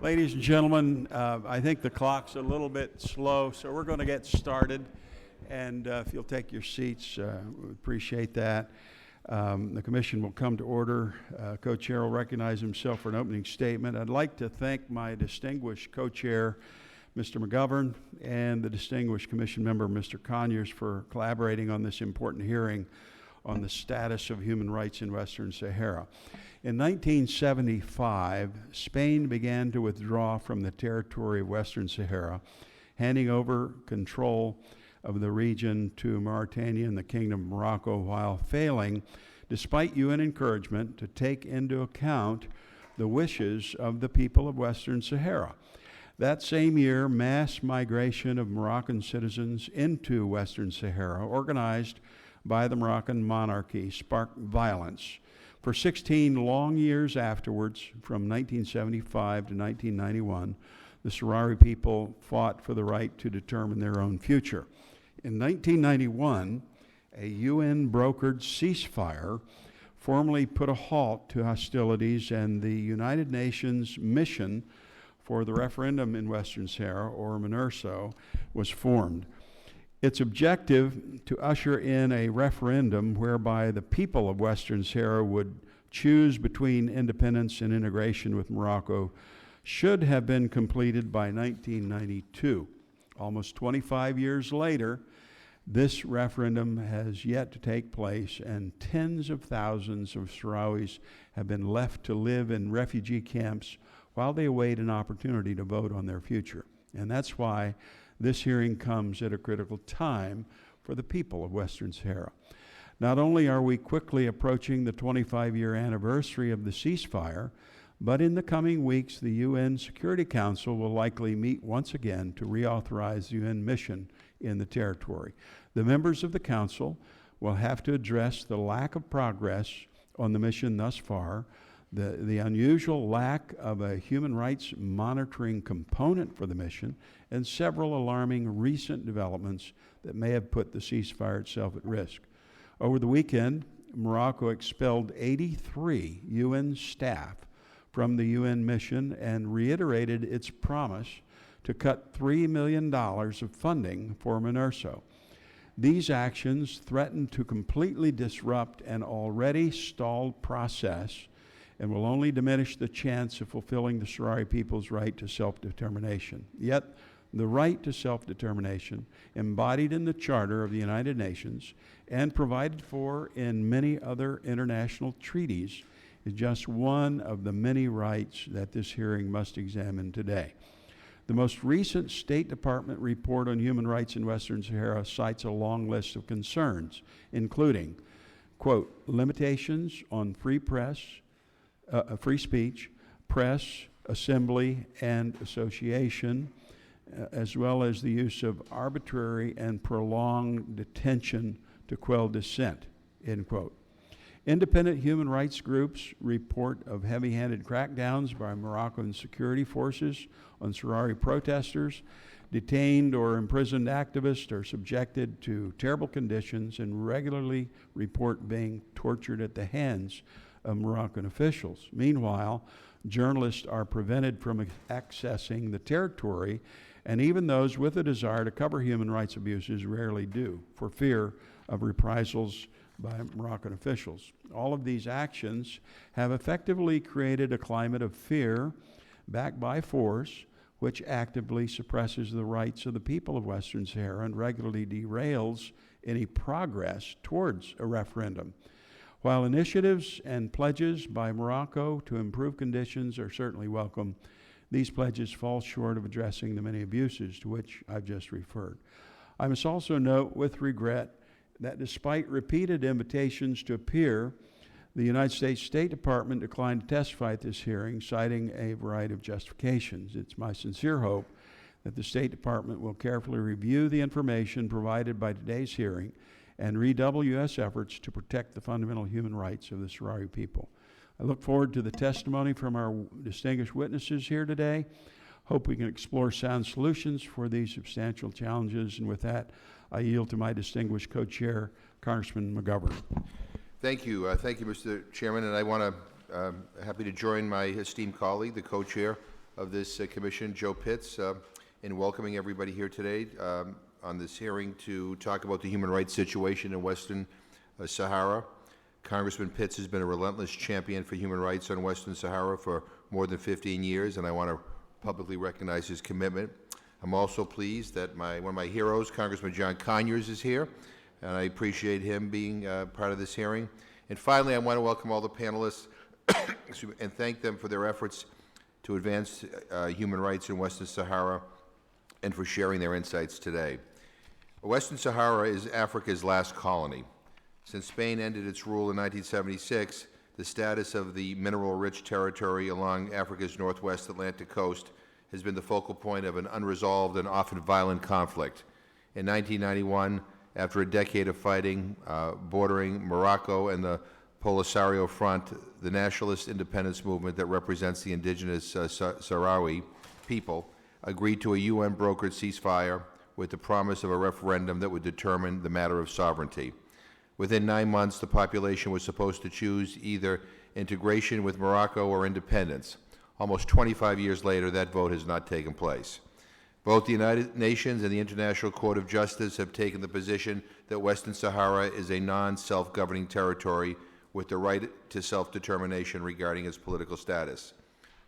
Ladies and gentlemen, I think the clock's a little bit slow, so we're going to get started. And if you'll take your seats, we appreciate that. The commission will come to order. Co-chair will recognize himself for an opening statement. I'd like to thank my distinguished co-chair, Mr. McGovern, and the distinguished commission member, Mr. Conyers, for collaborating on this important hearing on the status of human rights in Western Sahara. In 1975, Spain began to withdraw from the territory of Western Sahara, handing over control of the region to Mauritania and the Kingdom of Morocco, while failing, despite UN encouragement, to take into account the wishes of the people of Western Sahara. That same year, mass migration of Moroccan citizens into Western Sahara, organized by the Moroccan monarchy, sparked violence. For 16 long years afterwards, from 1975 to 1991, the Sahrawi people fought for the right to determine their own future. In 1991, a UN-brokered ceasefire formally put a halt to hostilities, and the United Nations mission for the referendum in Western Sahara, or MINURSO, was formed. Its objective to usher in a referendum whereby the people of Western Sahara would choose between independence and integration with Morocco should have been completed by 1992. Almost 25 years later, this referendum has yet to take place, and tens of thousands of Sahrawis have been left to live in refugee camps while they await an opportunity to vote on their future. And that's why this hearing comes at a critical time for the people of Western Sahara. Not only are we quickly approaching the 25-year anniversary of the ceasefire, but in the coming weeks, the UN Security Council will likely meet once again to reauthorize the UN mission in the territory. The members of the Council will have to address the lack of progress on the mission thus far, the unusual lack of a human rights monitoring component for the mission, and several alarming recent developments that may have put the ceasefire itself at risk. Over the weekend, Morocco expelled 83 UN staff from the UN mission and reiterated its promise to cut $3 million of funding for MINURSO. These actions threaten to completely disrupt an already stalled process and will only diminish the chance of fulfilling the Sahrawi people's right to self-determination. Yet, the right to self-determination, embodied in the Charter of the United Nations and provided for in many other international treaties, is just one of the many rights that this hearing must examine today. The most recent State Department report on human rights in Western Sahara cites a long list of concerns, including, quote, limitations on free speech, press, assembly, and association, as well as the use of arbitrary and prolonged detention to quell dissent, end quote. Independent human rights groups report of heavy-handed crackdowns by Moroccan security forces on Sahrawi protesters. Detained or imprisoned activists are subjected to terrible conditions and regularly report being tortured at the hands of Moroccan officials. Meanwhile, journalists are prevented from accessing the territory, and even those with a desire to cover human rights abuses rarely do, for fear of reprisals by Moroccan officials. All of these actions have effectively created a climate of fear backed by force, which actively suppresses the rights of the people of Western Sahara and regularly derails any progress towards a referendum. While initiatives and pledges by Morocco to improve conditions are certainly welcome, these pledges fall short of addressing the many abuses to which I've just referred. I must also note with regret that despite repeated invitations to appear, the United States State Department declined to testify at this hearing, citing a variety of justifications. It's my sincere hope that the State Department will carefully review the information provided by today's hearing and redouble U.S. efforts to protect the fundamental human rights of the Sahrawi people. I look forward to the testimony from our distinguished witnesses here today. Hope we can explore sound solutions for these substantial challenges. And with that, I yield to my distinguished co-chair, Congressman McGovern. Thank you, Mr. Chairman, and I want to happy to join my esteemed colleague, the co-chair, of this commission, Joe Pitts, in welcoming everybody here today on this hearing to talk about the human rights situation in Western Sahara. Congressman Pitts has been a relentless champion for human rights on Western Sahara for more than 15 years, and I want to publicly recognize his commitment. I'm also pleased that one of my heroes, Congressman John Conyers, is here, and I appreciate him being part of this hearing. And finally, I want to welcome all the panelists and thank them for their efforts to advance human rights in Western Sahara and for sharing their insights today. Western Sahara is Africa's last colony. Since Spain ended its rule in 1976, the status of the mineral-rich territory along Africa's northwest Atlantic coast has been the focal point of an unresolved and often violent conflict. In 1991, after a decade of fighting bordering Morocco and the Polisario Front, the nationalist independence movement that represents the indigenous Sahrawi people agreed to a UN-brokered ceasefire with the promise of a referendum that would determine the matter of sovereignty. Within 9 months, the population was supposed to choose either integration with Morocco or independence. Almost 25 years later, that vote has not taken place. Both the United Nations and the International Court of Justice have taken the position that Western Sahara is a non-self-governing territory with the right to self-determination regarding its political status.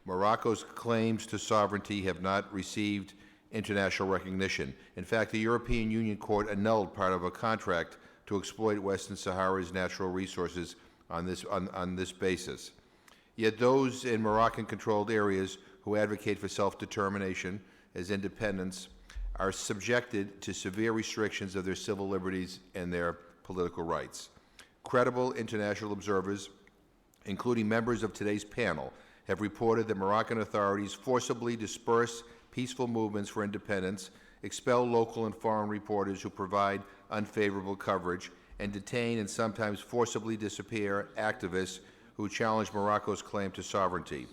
Morocco's claims to sovereignty have not received international recognition. In fact, the European Union Court annulled part of a contract to exploit Western Sahara's natural resources on this basis. Yet those in Moroccan-controlled areas who advocate for self-determination as independence are subjected to severe restrictions of their civil liberties and their political rights. Credible international observers, including members of today's panel, have reported that Moroccan authorities forcibly disperse peaceful movements for independence, expel local and foreign reporters who provide unfavorable coverage, and detain and sometimes forcibly disappear activists who challenge Morocco's claim to sovereignty.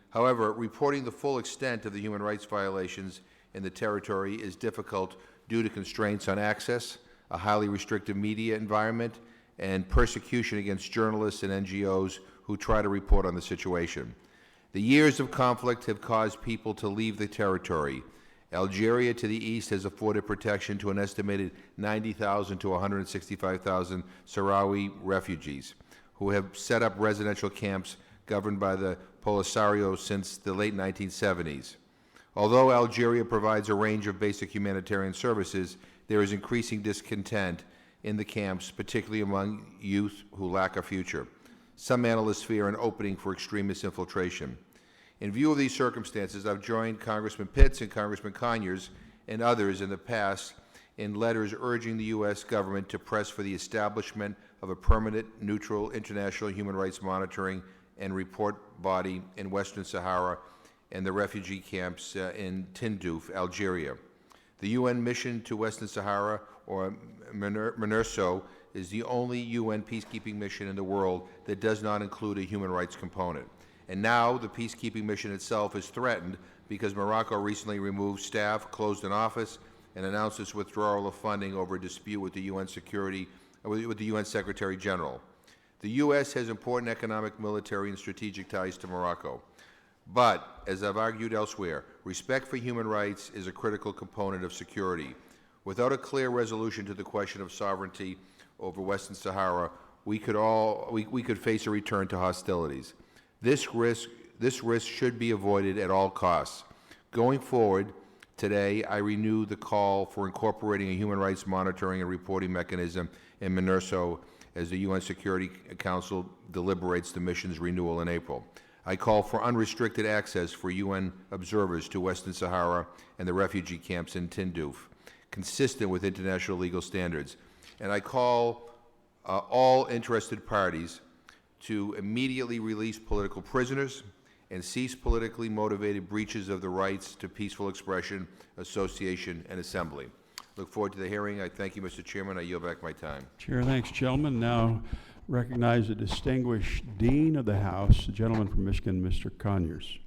However, reporting the full extent of the human rights violations in the territory is difficult due to constraints on access, a highly restrictive media environment, and persecution against journalists and NGOs who try to report on the situation. The years of conflict have caused people to leave the territory. Algeria to the east has afforded protection to an estimated 90,000 to 165,000 Sahrawi refugees who have set up residential camps governed by the Polisario since the late 1970s. Although Algeria provides a range of basic humanitarian services, there is increasing discontent in the camps, particularly among youth who lack a future. Some analysts fear an opening for extremist infiltration. In view of these circumstances, I've joined Congressman Pitts and Congressman Conyers and others in the past in letters urging the U.S. government to press for the establishment of a permanent, neutral, international human rights monitoring and report body in Western Sahara and the refugee camps in Tindouf, Algeria. The UN mission to Western Sahara, or MINURSO, is the only UN peacekeeping mission in the world that does not include a human rights component. And now the peacekeeping mission itself is threatened because Morocco recently removed staff, closed an office, and announced its withdrawal of funding over a dispute with the UN Secretary General. The U.S. has important economic, military, and strategic ties to Morocco. But, as I've argued elsewhere, respect for human rights is a critical component of security. Without a clear resolution to the question of sovereignty over Western Sahara, we could face a return to hostilities. This risk should be avoided at all costs. Going forward, today I renew the call for incorporating a human rights monitoring and reporting mechanism in MINURSO as the UN Security Council deliberates the mission's renewal in April. I call for unrestricted access for UN observers to Western Sahara and the refugee camps in Tindouf, consistent with international legal standards. And I call all interested parties to immediately release political prisoners and cease politically motivated breaches of the rights to peaceful expression, association, and assembly. Look forward to the hearing. I thank you, Mr. Chairman. I yield back my time. Chair, thanks, gentlemen. Now recognize the distinguished Dean of the House, the gentleman from Michigan, Mr. Conyers.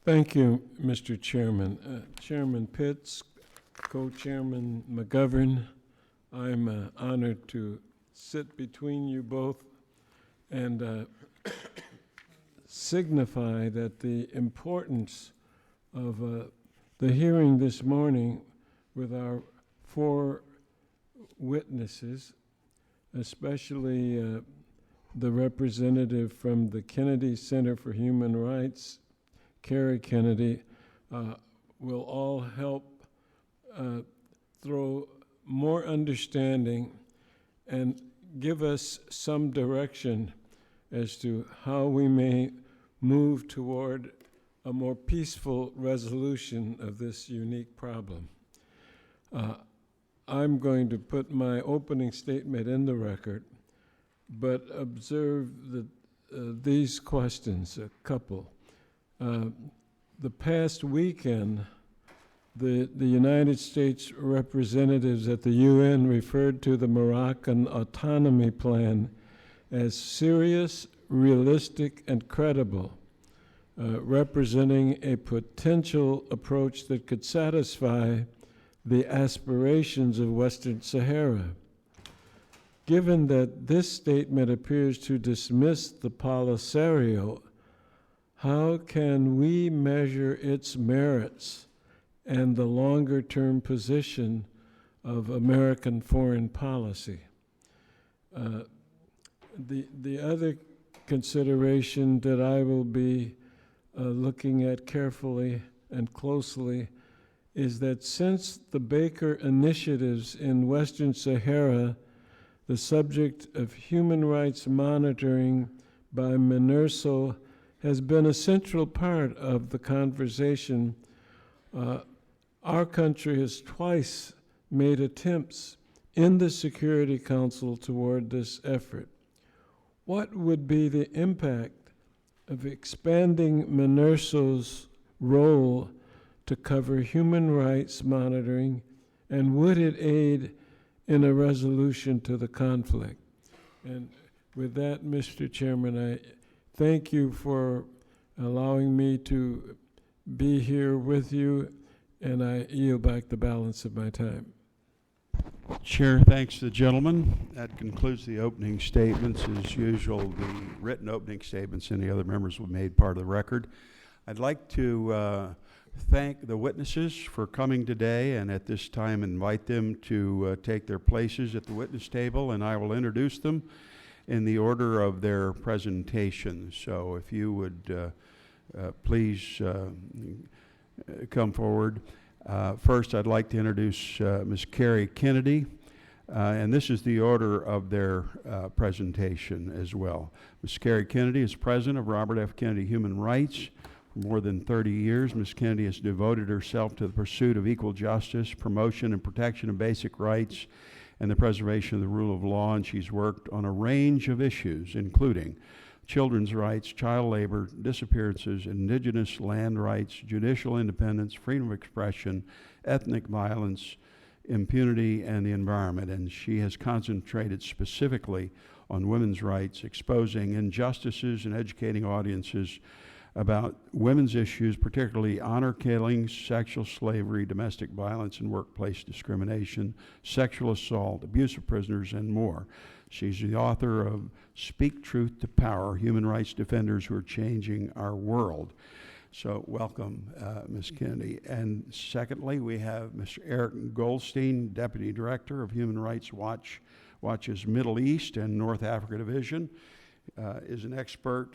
Thank you, Mr. Chairman. Chairman Pitts, Co-Chairman McGovern, I'm honored to sit between you both and signify that the importance of the hearing this morning with our 4 witnesses, especially the representative from the Kennedy Center for Human Rights, Carrie Kennedy, will all help throw more understanding and give us some direction as to how we may move toward a more peaceful resolution of this unique problem. I'm going to put my opening statement in the record, but observe these questions, a couple. The past weekend, the United States representatives at the UN referred to the Moroccan autonomy plan as serious, realistic, and credible, representing a potential approach that could satisfy the aspirations of Western Sahara. Given that this statement appears to dismiss the Polisario, how can we measure its merits and the longer-term position of American foreign policy? The other consideration that I will be looking at carefully and closely is that since the Baker initiatives in Western Sahara, the subject of human rights monitoring by MINURSO has been a central part of the conversation. Our country has twice made attempts in the Security Council toward this effort. What would be the impact of expanding MINURSO's role to cover human rights monitoring, and would it aid in a resolution to the conflict? And with that, Mr. Chairman, I thank you for allowing me to be here with you, and I yield back the balance of my time. Chair, thanks to the gentleman. That concludes the opening statements. As usual, the written opening statements, any other members will be made part of the record. I'd like to thank the witnesses for coming today, and at this time invite them to take their places at the witness table, and I will introduce them in the order of their presentation. So if you would please come forward. First, I'd like to introduce Ms. Carrie Kennedy, and this is the order of their presentation as well. Ms. Carrie Kennedy is president of Robert F. Kennedy Human Rights. For more than 30 years, Ms. Kennedy has devoted herself to the pursuit of equal justice, promotion and protection of basic rights, and the preservation of the rule of law, and she's worked on a range of issues, including children's rights, child labor, disappearances, indigenous land rights, judicial independence, freedom of expression, ethnic violence, impunity, and the environment. And she has concentrated specifically on women's rights, exposing injustices and educating audiences about women's issues, particularly honor killings, sexual slavery, domestic violence and workplace discrimination, sexual assault, abuse of prisoners, and more. She's the author of Speak Truth to Power, Human Rights Defenders Who Are Changing Our World. So welcome, Ms. Kennedy. And secondly, we have Mr. Eric Goldstein, Deputy Director of Human Rights Watch's Middle East and North Africa Division, is an expert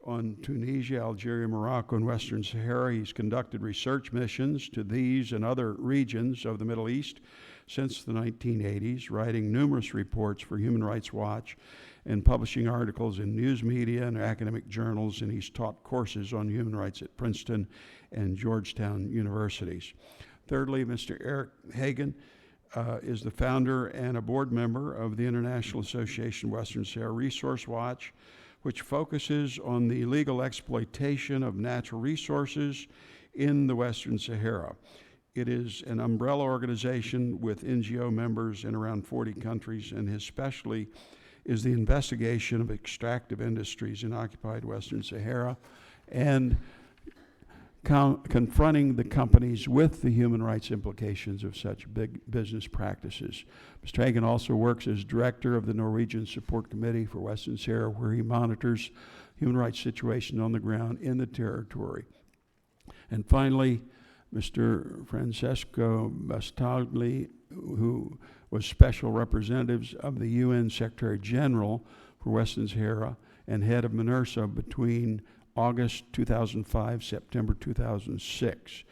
on Tunisia, Algeria, Morocco, and Western Sahara. He's conducted research missions to these and other regions of the Middle East since the 1980s, writing numerous reports for Human Rights Watch and publishing articles in news media and academic journals, and he's taught courses on human rights at Princeton and Georgetown universities. Thirdly, Mr. Eric Hagen is the founder and a board member of the International Association Western Sahara Resource Watch, which focuses on the illegal exploitation of natural resources in the Western Sahara. It is an umbrella organization with NGO members in around 40 countries, and his specialty is the investigation of extractive industries in occupied Western Sahara and confronting the companies with the human rights implications of such big business practices. Mr. Hagen also works as director of the Norwegian Support Committee for Western Sahara, where he monitors human rights situation on the ground in the territory. And finally, Mr. Francesco Bastagli, who was Special Representative of the UN Secretary General for Western Sahara and head of MINURSO between August 2005, September 2006.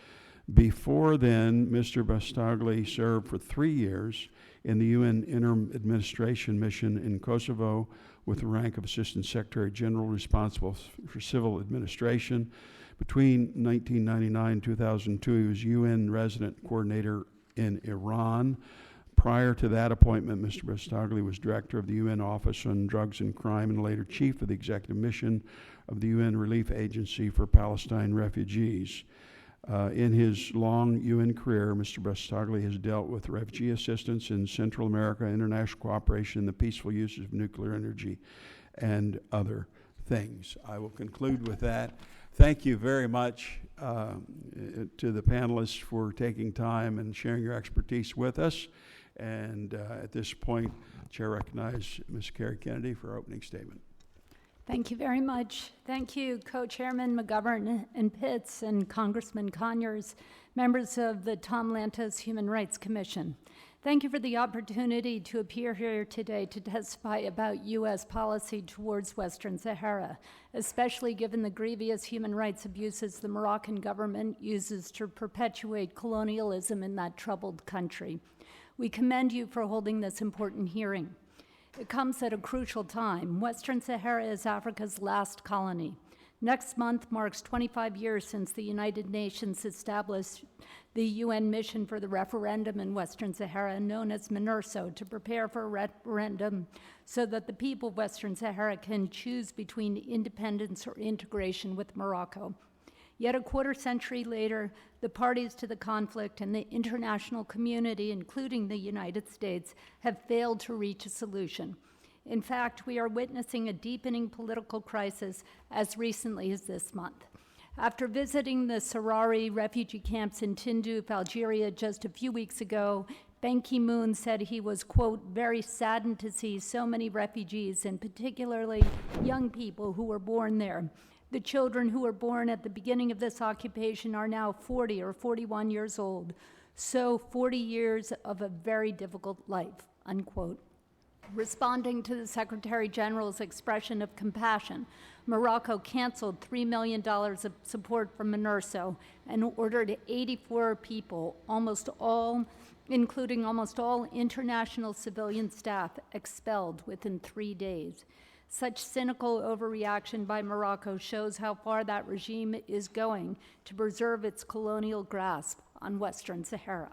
Before then, Mr. Bastagli served for 3 years in the UN Interim Administration Mission in Kosovo with the rank of Assistant Secretary General responsible for civil administration. Between 1999 and 2002, he was UN Resident Coordinator in Iran. Prior to that appointment, Mr. Bastagli was Director of the UN Office on Drugs and Crime and later Chief of the Executive Mission of the UN Relief Agency for Palestine Refugees. In his long UN career, Mr. Bastagli has dealt with refugee assistance in Central America, international cooperation, and the peaceful use of nuclear energy, and other things. I will conclude with that. Thank you very much to the panelists for taking time and sharing your expertise with us. And at this point, Chair recognizes Ms. Carrie Kennedy for our opening statement. Thank you very much. Thank you, Co-Chairman McGovern and Pitts and Congressman Conyers, members of the Tom Lantos Human Rights Commission. Thank you for the opportunity to appear here today to testify about U.S. policy towards Western Sahara, especially given the grievous human rights abuses the Moroccan government uses to perpetuate colonialism in that troubled country. We commend you for holding this important hearing. It comes at a crucial time. Western Sahara is Africa's last colony. Next month marks 25 years since the United Nations established the UN mission for the referendum in Western Sahara, known as MINURSO, to prepare for a referendum so that the people of Western Sahara can choose between independence or integration with Morocco. Yet a quarter century later, the parties to the conflict and the international community, including the United States, have failed to reach a solution. In fact, we are witnessing a deepening political crisis as recently as this month. After visiting the Sahrawi refugee camps in Tindouf, Algeria, just a few weeks ago, Ban Ki-moon said he was, quote, very saddened to see so many refugees, and particularly young people who were born there. The children who were born at the beginning of this occupation are now 40 or 41 years old. So 40 years of a very difficult life, unquote. Responding to the Secretary General's expression of compassion, Morocco canceled $3 million of support from MINURSO and ordered 84 people, including almost all international civilian staff, expelled within 3 days. Such cynical overreaction by Morocco shows how far that regime is going to preserve its colonial grasp on Western Sahara.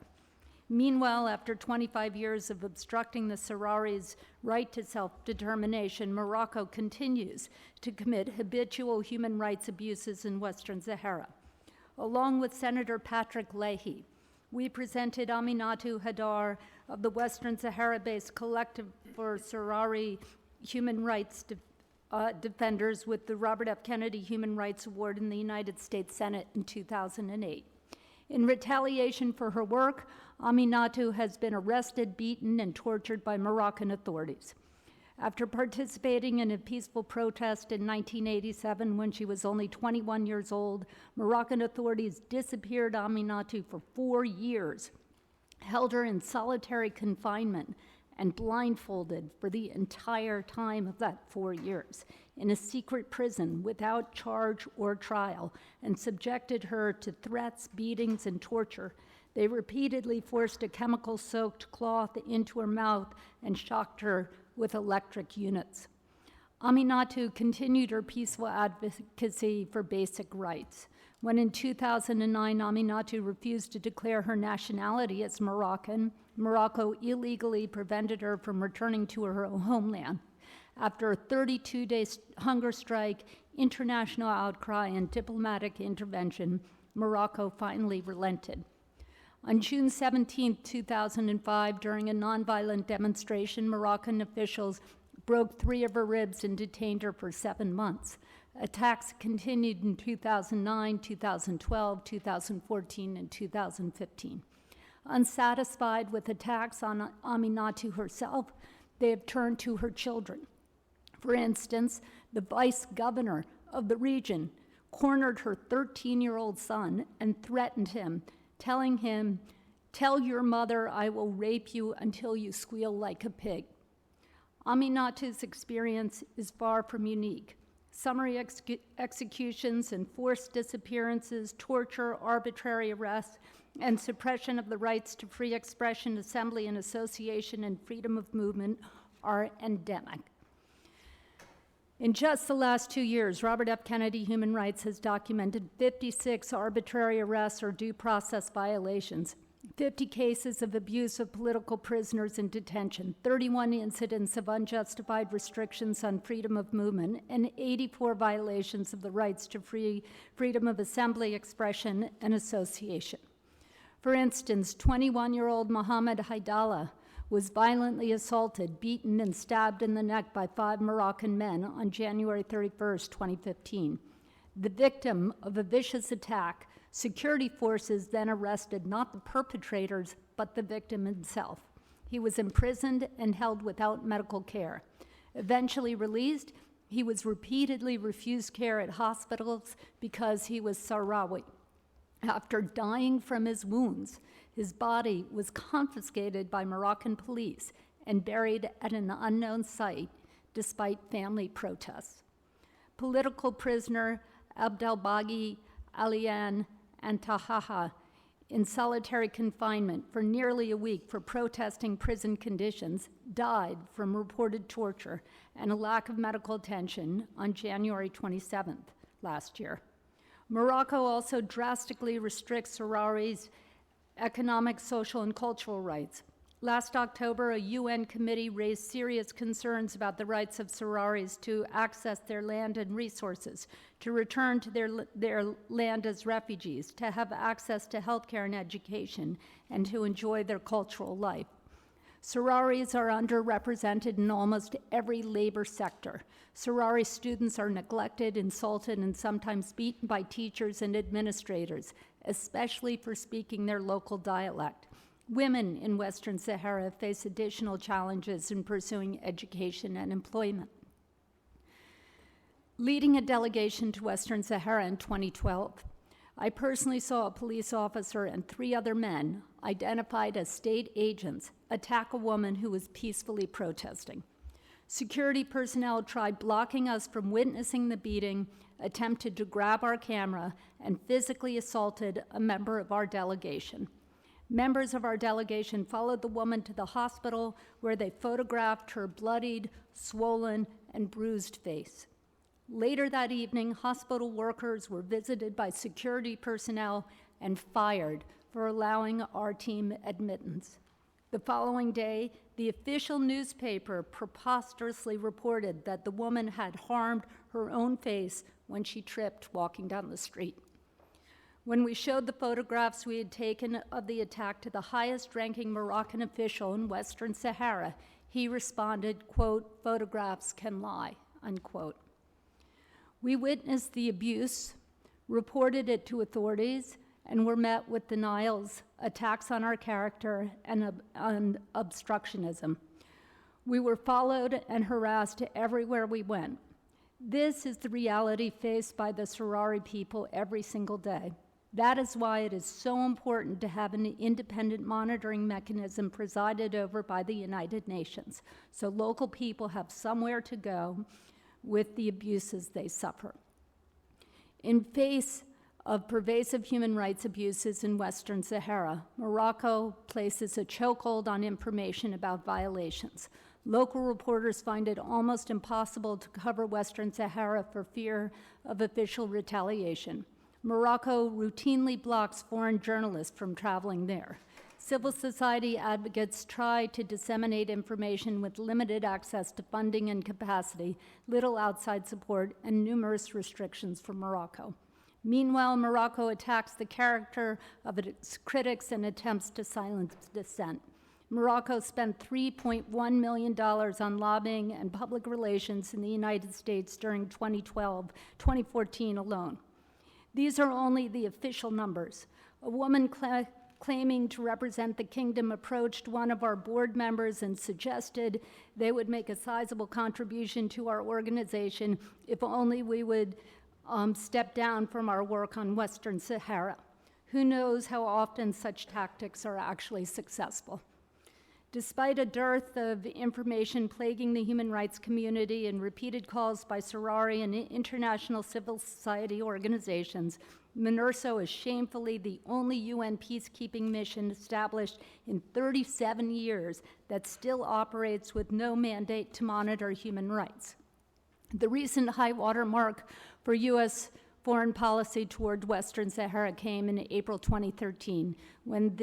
Meanwhile, after 25 years of obstructing the Sahrawis' right to self-determination, Morocco continues to commit habitual human rights abuses in Western Sahara. Along with Senator Patrick Leahy, we presented Aminatou Haidar of the Western Sahara-based Collective for Sahrawi Human Rights Defenders with the Robert F. Kennedy Human Rights Award in the United States Senate in 2008. In retaliation for her work, Aminatou has been arrested, beaten, and tortured by Moroccan authorities. After participating in a peaceful protest in 1987 when she was only 21 years old, Moroccan authorities disappeared Aminatou for 4 years, held her in solitary confinement, and blindfolded for the entire time of that 4 years in a secret prison without charge or trial, and subjected her to threats, beatings, and torture. They repeatedly forced a chemical-soaked cloth into her mouth and shocked her with electric units. Aminatou continued her peaceful advocacy for basic rights. When in 2009, Aminatou refused to declare her nationality as Moroccan, Morocco illegally prevented her from returning to her homeland. After a 32-day hunger strike, international outcry, and diplomatic intervention, Morocco finally relented. On June 17, 2005, during a nonviolent demonstration, Moroccan officials broke 3 of her ribs and detained her for 7 months. Attacks continued in 2009, 2012, 2014, and 2015. Unsatisfied with attacks on Aminatou herself, they have turned to her children. For instance, the vice governor of the region cornered her 13-year-old son and threatened him, telling him, "Tell your mother I will rape you until you squeal like a pig." Aminatu's experience is far from unique. Summary executions and forced disappearances, torture, arbitrary arrests, and suppression of the rights to free expression, assembly, and association, and freedom of movement are endemic. In just the last 2 years, Robert F. Kennedy Human Rights has documented 56 arbitrary arrests or due process violations, 50 cases of abuse of political prisoners in detention, 31 incidents of unjustified restrictions on freedom of movement, and 84 violations of the rights to freedom of assembly, expression, and association. For instance, 21-year-old Mohammed Haidallah was violently assaulted, beaten, and stabbed in the neck by 5 Moroccan men on January 31st, 2015. The victim of a vicious attack, security forces then arrested not the perpetrators, but the victim himself. He was imprisoned and held without medical care. Eventually released, he was repeatedly refused care at hospitals because he was Sahrawi. After dying from his wounds, his body was confiscated by Moroccan police and buried at an unknown site despite family protests. Political prisoner Abdelbagi Alian and Tahaha in solitary confinement for nearly a week for protesting prison conditions died from reported torture and a lack of medical attention on January 27th last year. Morocco also drastically restricts Sahrawis' economic, social, and cultural rights. Last October, a UN committee raised serious concerns about the rights of Sahrawis to access their land and resources, to return to their land as refugees, to have access to healthcare and education, and to enjoy their cultural life. Sahrawis are underrepresented in almost every labor sector. Sahrawi students are neglected, insulted, and sometimes beaten by teachers and administrators, especially for speaking their local dialect. Women in Western Sahara face additional challenges in pursuing education and employment. Leading a delegation to Western Sahara in 2012, I personally saw a police officer and 3 other men, identified as state agents, attack a woman who was peacefully protesting. Security personnel tried blocking us from witnessing the beating, attempted to grab our camera, and physically assaulted a member of our delegation. Members of our delegation followed the woman to the hospital where they photographed her bloodied, swollen, and bruised face. Later that evening, hospital workers were visited by security personnel and fired for allowing our team admittance. The following day, the official newspaper preposterously reported that the woman had harmed her own face when she tripped walking down the street. When we showed the photographs we had taken of the attack to the highest-ranking Moroccan official in Western Sahara, he responded, quote, "Photographs can lie," unquote. We witnessed the abuse, reported it to authorities, and were met with denials, attacks on our character, and obstructionism. We were followed and harassed everywhere we went. This is the reality faced by the Sahrawi people every single day. That is why it is so important to have an independent monitoring mechanism presided over by the United Nations, so local people have somewhere to go with the abuses they suffer. In face of pervasive human rights abuses in Western Sahara, Morocco places a chokehold on information about violations. Local reporters find it almost impossible to cover Western Sahara for fear of official retaliation. Morocco routinely blocks foreign journalists from traveling there. Civil society advocates try to disseminate information with limited access to funding and capacity, little outside support, and numerous restrictions from Morocco. Meanwhile, Morocco attacks the character of its critics and attempts to silence dissent. Morocco spent $3.1 million on lobbying and public relations in the United States during 2014 alone. These are only the official numbers. A woman claiming to represent the kingdom approached one of our board members and suggested they would make a sizable contribution to our organization if only we would step down from our work on Western Sahara. Who knows how often such tactics are actually successful? Despite a dearth of information plaguing the human rights community and repeated calls by Sahrawi and international civil society organizations, MINURSO is shamefully the only UN peacekeeping mission established in 37 years that still operates with no mandate to monitor human rights. The recent high water mark for U.S. foreign policy toward Western Sahara came in April 2013, when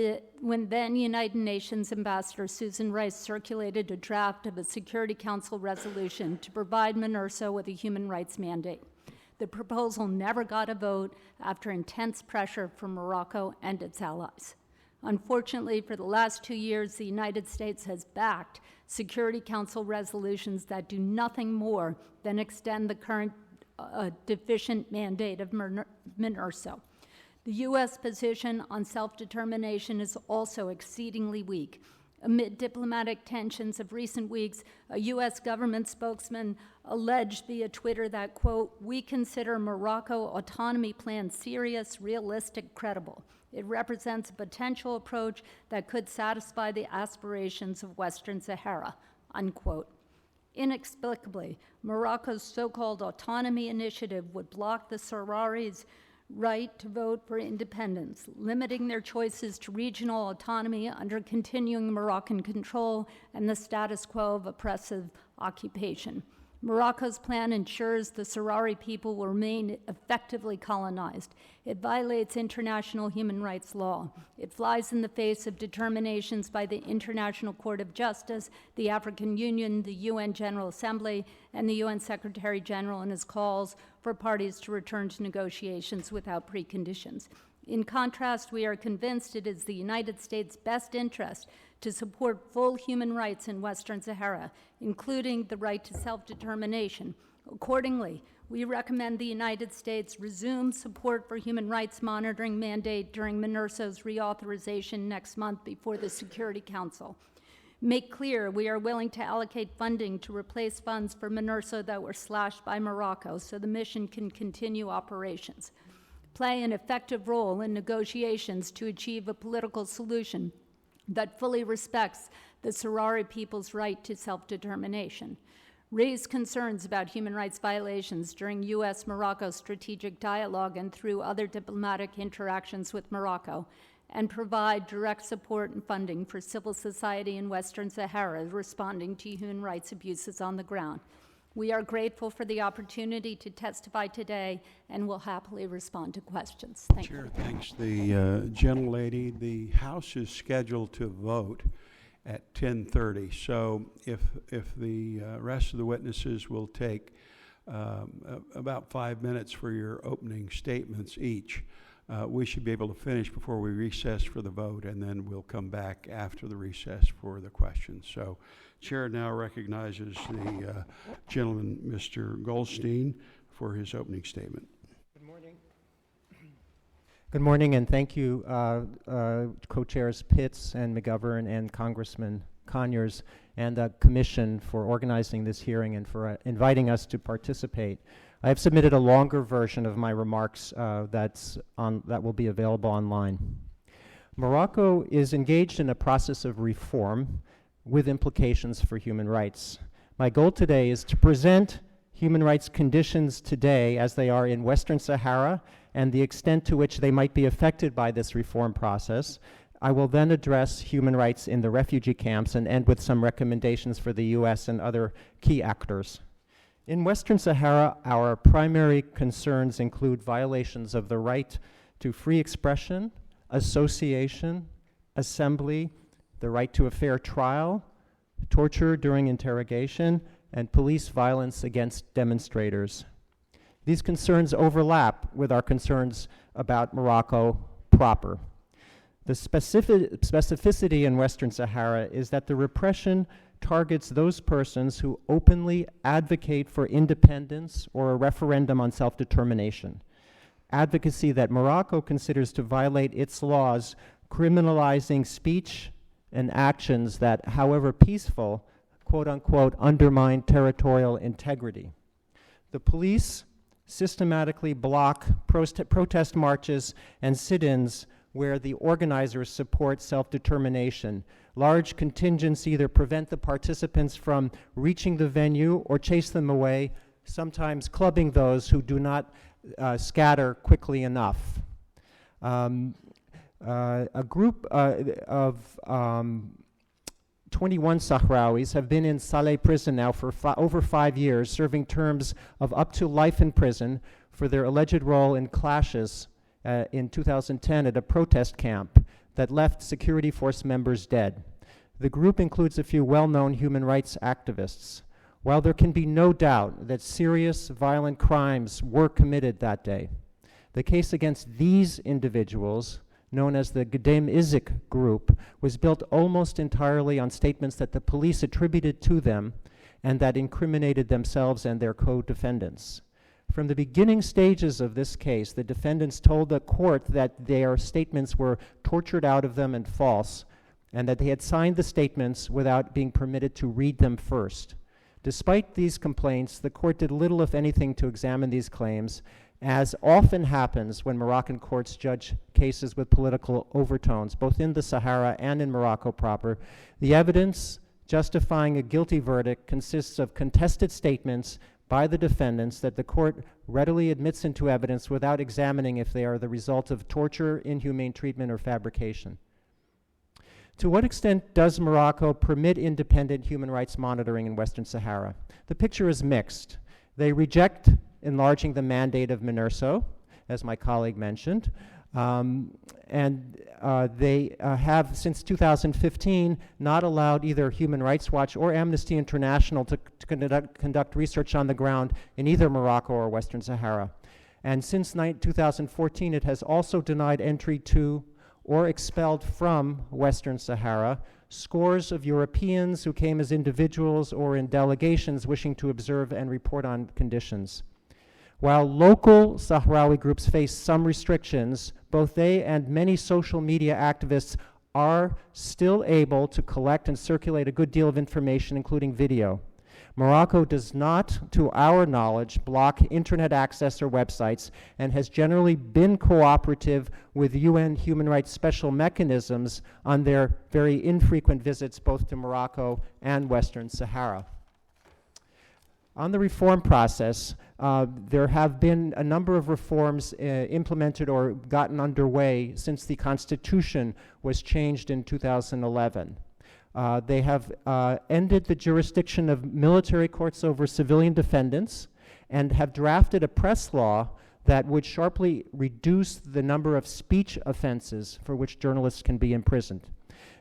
then United Nations Ambassador Susan Rice circulated a draft of a Security Council resolution to provide MINURSO with a human rights mandate. The proposal never got a vote after intense pressure from Morocco and its allies. Unfortunately, for the last 2 years, the United States has backed Security Council resolutions that do nothing more than extend the current deficient mandate of MINURSO. The U.S. position on self-determination is also exceedingly weak. Amid diplomatic tensions of recent weeks, a U.S. government spokesman alleged via Twitter that, quote, "We consider Morocco autonomy plan serious, realistic, credible. It represents a potential approach that could satisfy the aspirations of Western Sahara," unquote. Inexplicably, Morocco's so-called autonomy initiative would block the Sahrawis' right to vote for independence, limiting their choices to regional autonomy under continuing Moroccan control and the status quo of oppressive occupation. Morocco's plan ensures the Sahrawi people will remain effectively colonized. It violates international human rights law. It flies in the face of determinations by the International Court of Justice, the African Union, the UN General Assembly, and the UN Secretary General in his calls for parties to return to negotiations without preconditions. In contrast, we are convinced it is the United States' best interest to support full human rights in Western Sahara, including the right to self-determination. Accordingly, we recommend the United States resume support for human rights monitoring mandate during MINURSO's reauthorization next month before the Security Council. Make clear we are willing to allocate funding to replace funds for MINURSO that were slashed by Morocco so the mission can continue operations. Play an effective role in negotiations to achieve a political solution that fully respects the Sahrawi people's right to self-determination. Raise concerns about human rights violations during U.S.-Morocco strategic dialogue and through other diplomatic interactions with Morocco, and provide direct support and funding for civil society in Western Sahara responding to human rights abuses on the ground. We are grateful for the opportunity to testify today and will happily respond to questions. Thank you. Chair, thanks. The gentlelady, the House is scheduled to vote at 10:30. So if the rest of the witnesses will take about 5 minutes for your opening statements each, we should be able to finish before we recess for the vote, and then we'll come back after the recess for the questions. So Chair now recognizes the gentleman, Mr. Goldstein, for his opening statement. Good morning. Good morning, and thank you, co-chairs Pitts and McGovern and Congressman Conyers and the Commission for organizing this hearing and for inviting us to participate. I have submitted a longer version of my remarks that will be available online. Morocco is engaged in a process of reform with implications for human rights. My goal today is to present human rights conditions today as they are in Western Sahara and the extent to which they might be affected by this reform process. I will then address human rights in the refugee camps and end with some recommendations for the U.S. and other key actors. In Western Sahara, our primary concerns include violations of the right to free expression, association, assembly, the right to a fair trial, torture during interrogation, and police violence against demonstrators. These concerns overlap with our concerns about Morocco proper. The specificity in Western Sahara is that the repression targets those persons who openly advocate for independence or a referendum on self-determination, advocacy that Morocco considers to violate its laws, criminalizing speech and actions that, however peaceful, quote unquote, undermine territorial integrity. The police systematically block protest marches and sit-ins where the organizers support self-determination. Large contingents either prevent the participants from reaching the venue or chase them away, sometimes clubbing those who do not scatter quickly enough. A group of 21 Sahrawis have been in Saleh prison now for over 5 years, serving terms of up to life in prison for their alleged role in clashes in 2010 at a protest camp that left security force members dead. The group includes a few well-known human rights activists. While there can be no doubt that serious violent crimes were committed that day, the case against these individuals, known as the Gedem Izik group, was built almost entirely on statements that the police attributed to them and that incriminated themselves and their co-defendants. From the beginning stages of this case, the defendants told the court that their statements were tortured out of them and false, and that they had signed the statements without being permitted to read them first. Despite these complaints, the court did little, if anything, to examine these claims, as often happens when Moroccan courts judge cases with political overtones, both in the Sahara and in Morocco proper. The evidence justifying a guilty verdict consists of contested statements by the defendants that the court readily admits into evidence without examining if they are the result of torture, inhumane treatment, or fabrication. To what extent does Morocco permit independent human rights monitoring in Western Sahara? The picture is mixed. They reject enlarging the mandate of MINURSO, as my colleague mentioned, they have, since 2015, not allowed either Human Rights Watch or Amnesty International to conduct research on the ground in either Morocco or Western Sahara. And since 2014, it has also denied entry to or expelled from Western Sahara scores of Europeans who came as individuals or in delegations wishing to observe and report on conditions. While local Sahrawi groups face some restrictions, both they and many social media activists are still able to collect and circulate a good deal of information, including video. Morocco does not, to our knowledge, block internet access or websites, and has generally been cooperative with UN human rights special mechanisms on their very infrequent visits both to Morocco and Western Sahara. On the reform process, there have been a number of reforms implemented or gotten underway since the Constitution was changed in 2011. They have ended the jurisdiction of military courts over civilian defendants and have drafted a press law that would sharply reduce the number of speech offenses for which journalists can be imprisoned.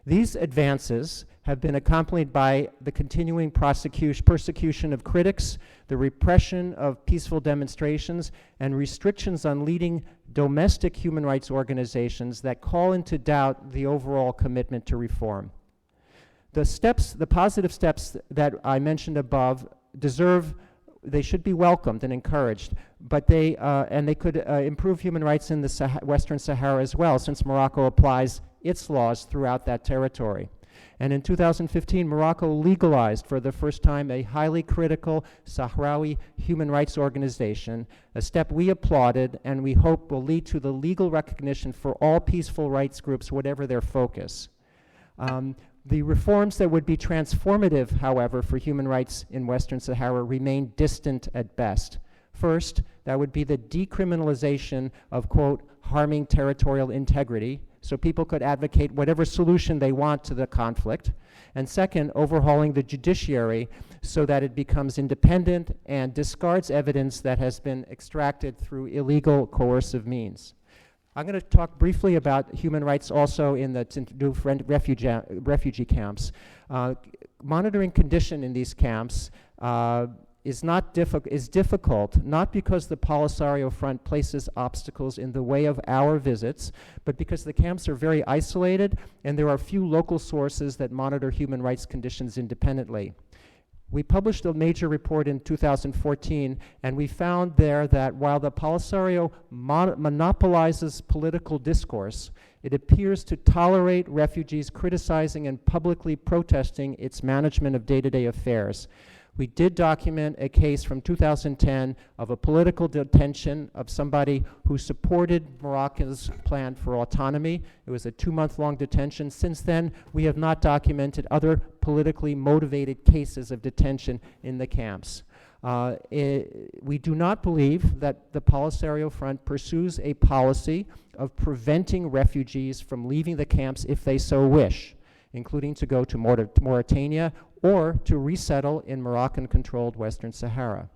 These advances have been accompanied by the continuing persecution of critics, the repression of peaceful demonstrations, and restrictions on leading domestic human rights organizations that call into doubt the overall commitment to reform. The positive steps that I mentioned above they should be welcomed and encouraged, but they could improve human rights in the Western Sahara as well, since Morocco applies its laws throughout that territory. And in 2015, Morocco legalized for the first time a highly critical Sahrawi human rights organization, a step we applauded and we hope will lead to the legal recognition for all peaceful rights groups, whatever their focus. The reforms that would be transformative, however, for human rights in Western Sahara remain distant at best. First, that would be the decriminalization of, quote, harming territorial integrity, so people could advocate whatever solution they want to the conflict. And second, overhauling the judiciary so that it becomes independent and discards evidence that has been extracted through illegal coercive means. I'm going to talk briefly about human rights also in the Tindouf refugee camps. Monitoring condition in these camps is difficult, not because the Polisario Front places obstacles in the way of our visits, but because the camps are very isolated and there are few local sources that monitor human rights conditions independently. We published a major report in 2014, and we found there that while the Polisario monopolizes political discourse, it appears to tolerate refugees criticizing and publicly protesting its management of day-to-day affairs. We did document a case from 2010 of a political detention of somebody who supported Morocco's plan for autonomy. It was a 2-month-long detention. Since then, we have not documented other politically motivated cases of detention in the camps. We do not believe that the Polisario Front pursues a policy of preventing refugees from leaving the camps if they so wish, including to go to Mauritania or to resettle in Moroccan-controlled Western Sahara.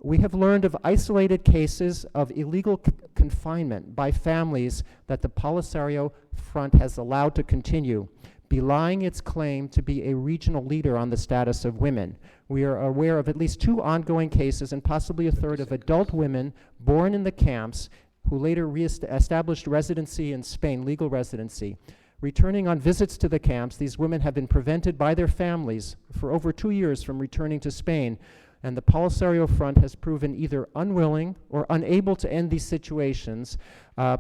We have learned of isolated cases of illegal confinement by families that the Polisario Front has allowed to continue, belying its claim to be a regional leader on the status of women. We are aware of at least 2 ongoing cases and possibly a third of adult women born in the camps who later established residency in Spain, legal residency. Returning on visits to the camps, these women have been prevented by their families for over 2 years from returning to Spain, and the Polisario Front has proven either unwilling or unable to end these situations,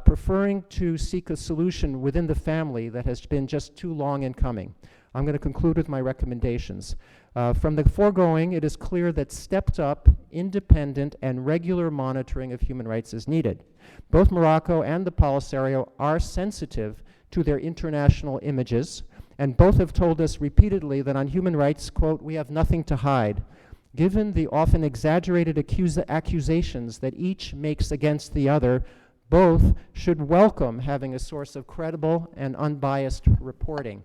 preferring to seek a solution within the family that has been just too long in coming. I'm going to conclude with my recommendations. From the foregoing, it is clear that stepped up, independent, and regular monitoring of human rights is needed. Both Morocco and the Polisario are sensitive to their international images, and both have told us repeatedly that on human rights, quote, "we have nothing to hide." Given the often exaggerated accusations that each makes against the other, both should welcome having a source of credible and unbiased reporting.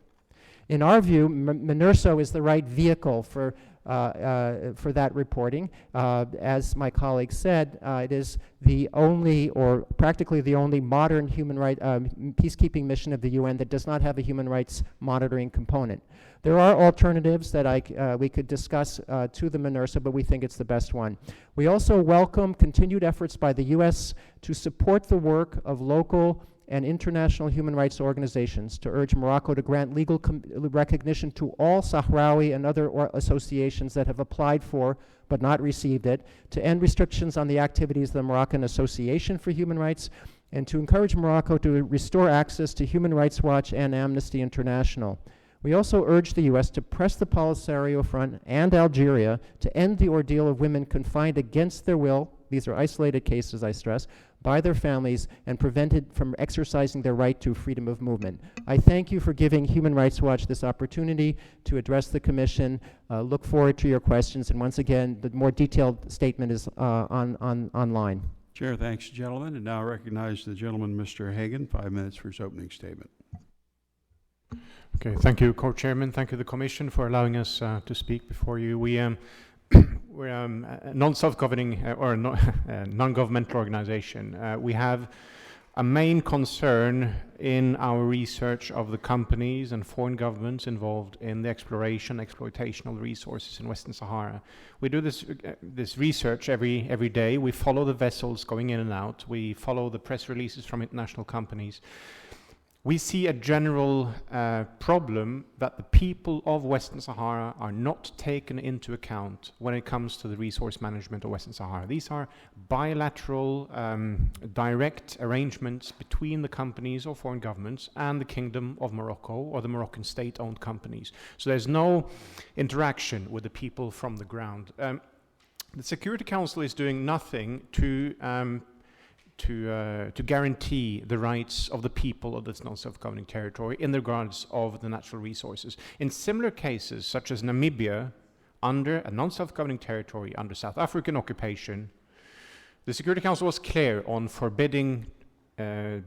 In our view, MINURSO is the right vehicle for that reporting. As my colleague said, it is the only, or practically the only, modern human rights peacekeeping mission of the UN that does not have a human rights monitoring component. There are alternatives that we could discuss to the MINURSO, but we think it's the best one. We also welcome continued efforts by the US to support the work of local and international human rights organizations to urge Morocco to grant legal recognition to all Sahrawi and other associations that have applied for but not received it, to end restrictions on the activities of the Moroccan Association for Human Rights, and to encourage Morocco to restore access to Human Rights Watch and Amnesty International. We also urge the U.S. to press the Polisario Front and Algeria to end the ordeal of women confined against their will, these are isolated cases, I stress, by their families and prevented from exercising their right to freedom of movement. I thank you for giving Human Rights Watch this opportunity to address the Commission. Look forward to your questions, and once again, the more detailed statement is online. Chair, thanks, gentlemen. And now I recognize the gentleman, Mr. Hagan, 5 minutes for his opening statement. Okay, thank you, Co-Chairman. Thank you, the Commission, for allowing us to speak before you. We're a non-self-governing or non-governmental organization. We have a main concern in our research of the companies and foreign governments involved in the exploitation of resources in Western Sahara. We do this research every day. We follow the vessels going in and out. We follow the press releases from international companies. We see a general problem that the people of Western Sahara are not taken into account when it comes to the resource management of Western Sahara. These are bilateral, direct arrangements between the companies or foreign governments and the Kingdom of Morocco or the Moroccan state-owned companies. So there's no interaction with the people from the ground. The Security Council is doing nothing to guarantee the rights of the people of this non-self-governing territory in regards of the natural resources. In similar cases, such as Namibia, under a non-self-governing territory under South African occupation, the Security Council was clear on forbidding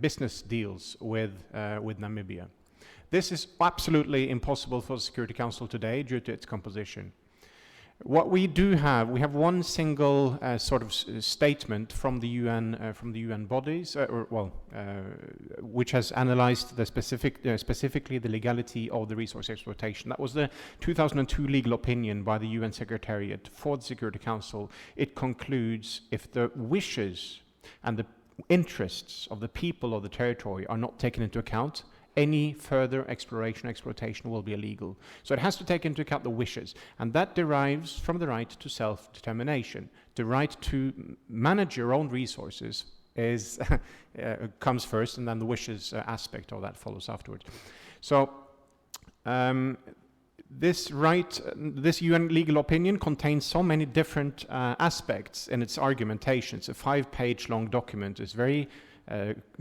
business deals with Namibia. This is absolutely impossible for the Security Council today due to its composition. What we do have, we have one single sort of statement from the UN bodies, which has analyzed the specifically the legality of the resource exploitation. That was the 2002 legal opinion by the UN Secretariat for the Security Council. It concludes if the wishes and the interests of the people of the territory are not taken into account, any further exploitation will be illegal. So it has to take into account the wishes, and that derives from the right to self-determination. The right to manage your own resources is comes first, and then the wishes aspect of that follows afterwards. So this UN legal opinion contains so many different aspects in its argumentation. It's a 5-page long document. It's very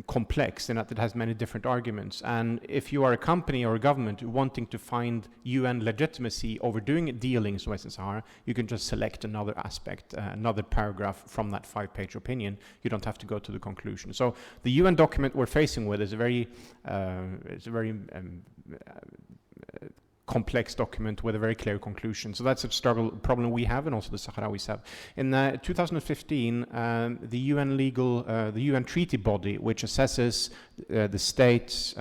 complex in that it has many different arguments. And if you are a company or a government wanting to find UN legitimacy over doing dealings in Western Sahara, you can just select another aspect, another paragraph from that 5-page opinion. You don't have to go to the conclusion. So the UN document we're facing with is a very complex document with a very clear conclusion. So that's a problem we have, and also the Sahrawis have. In 2015, the UN treaty body, which assesses the state's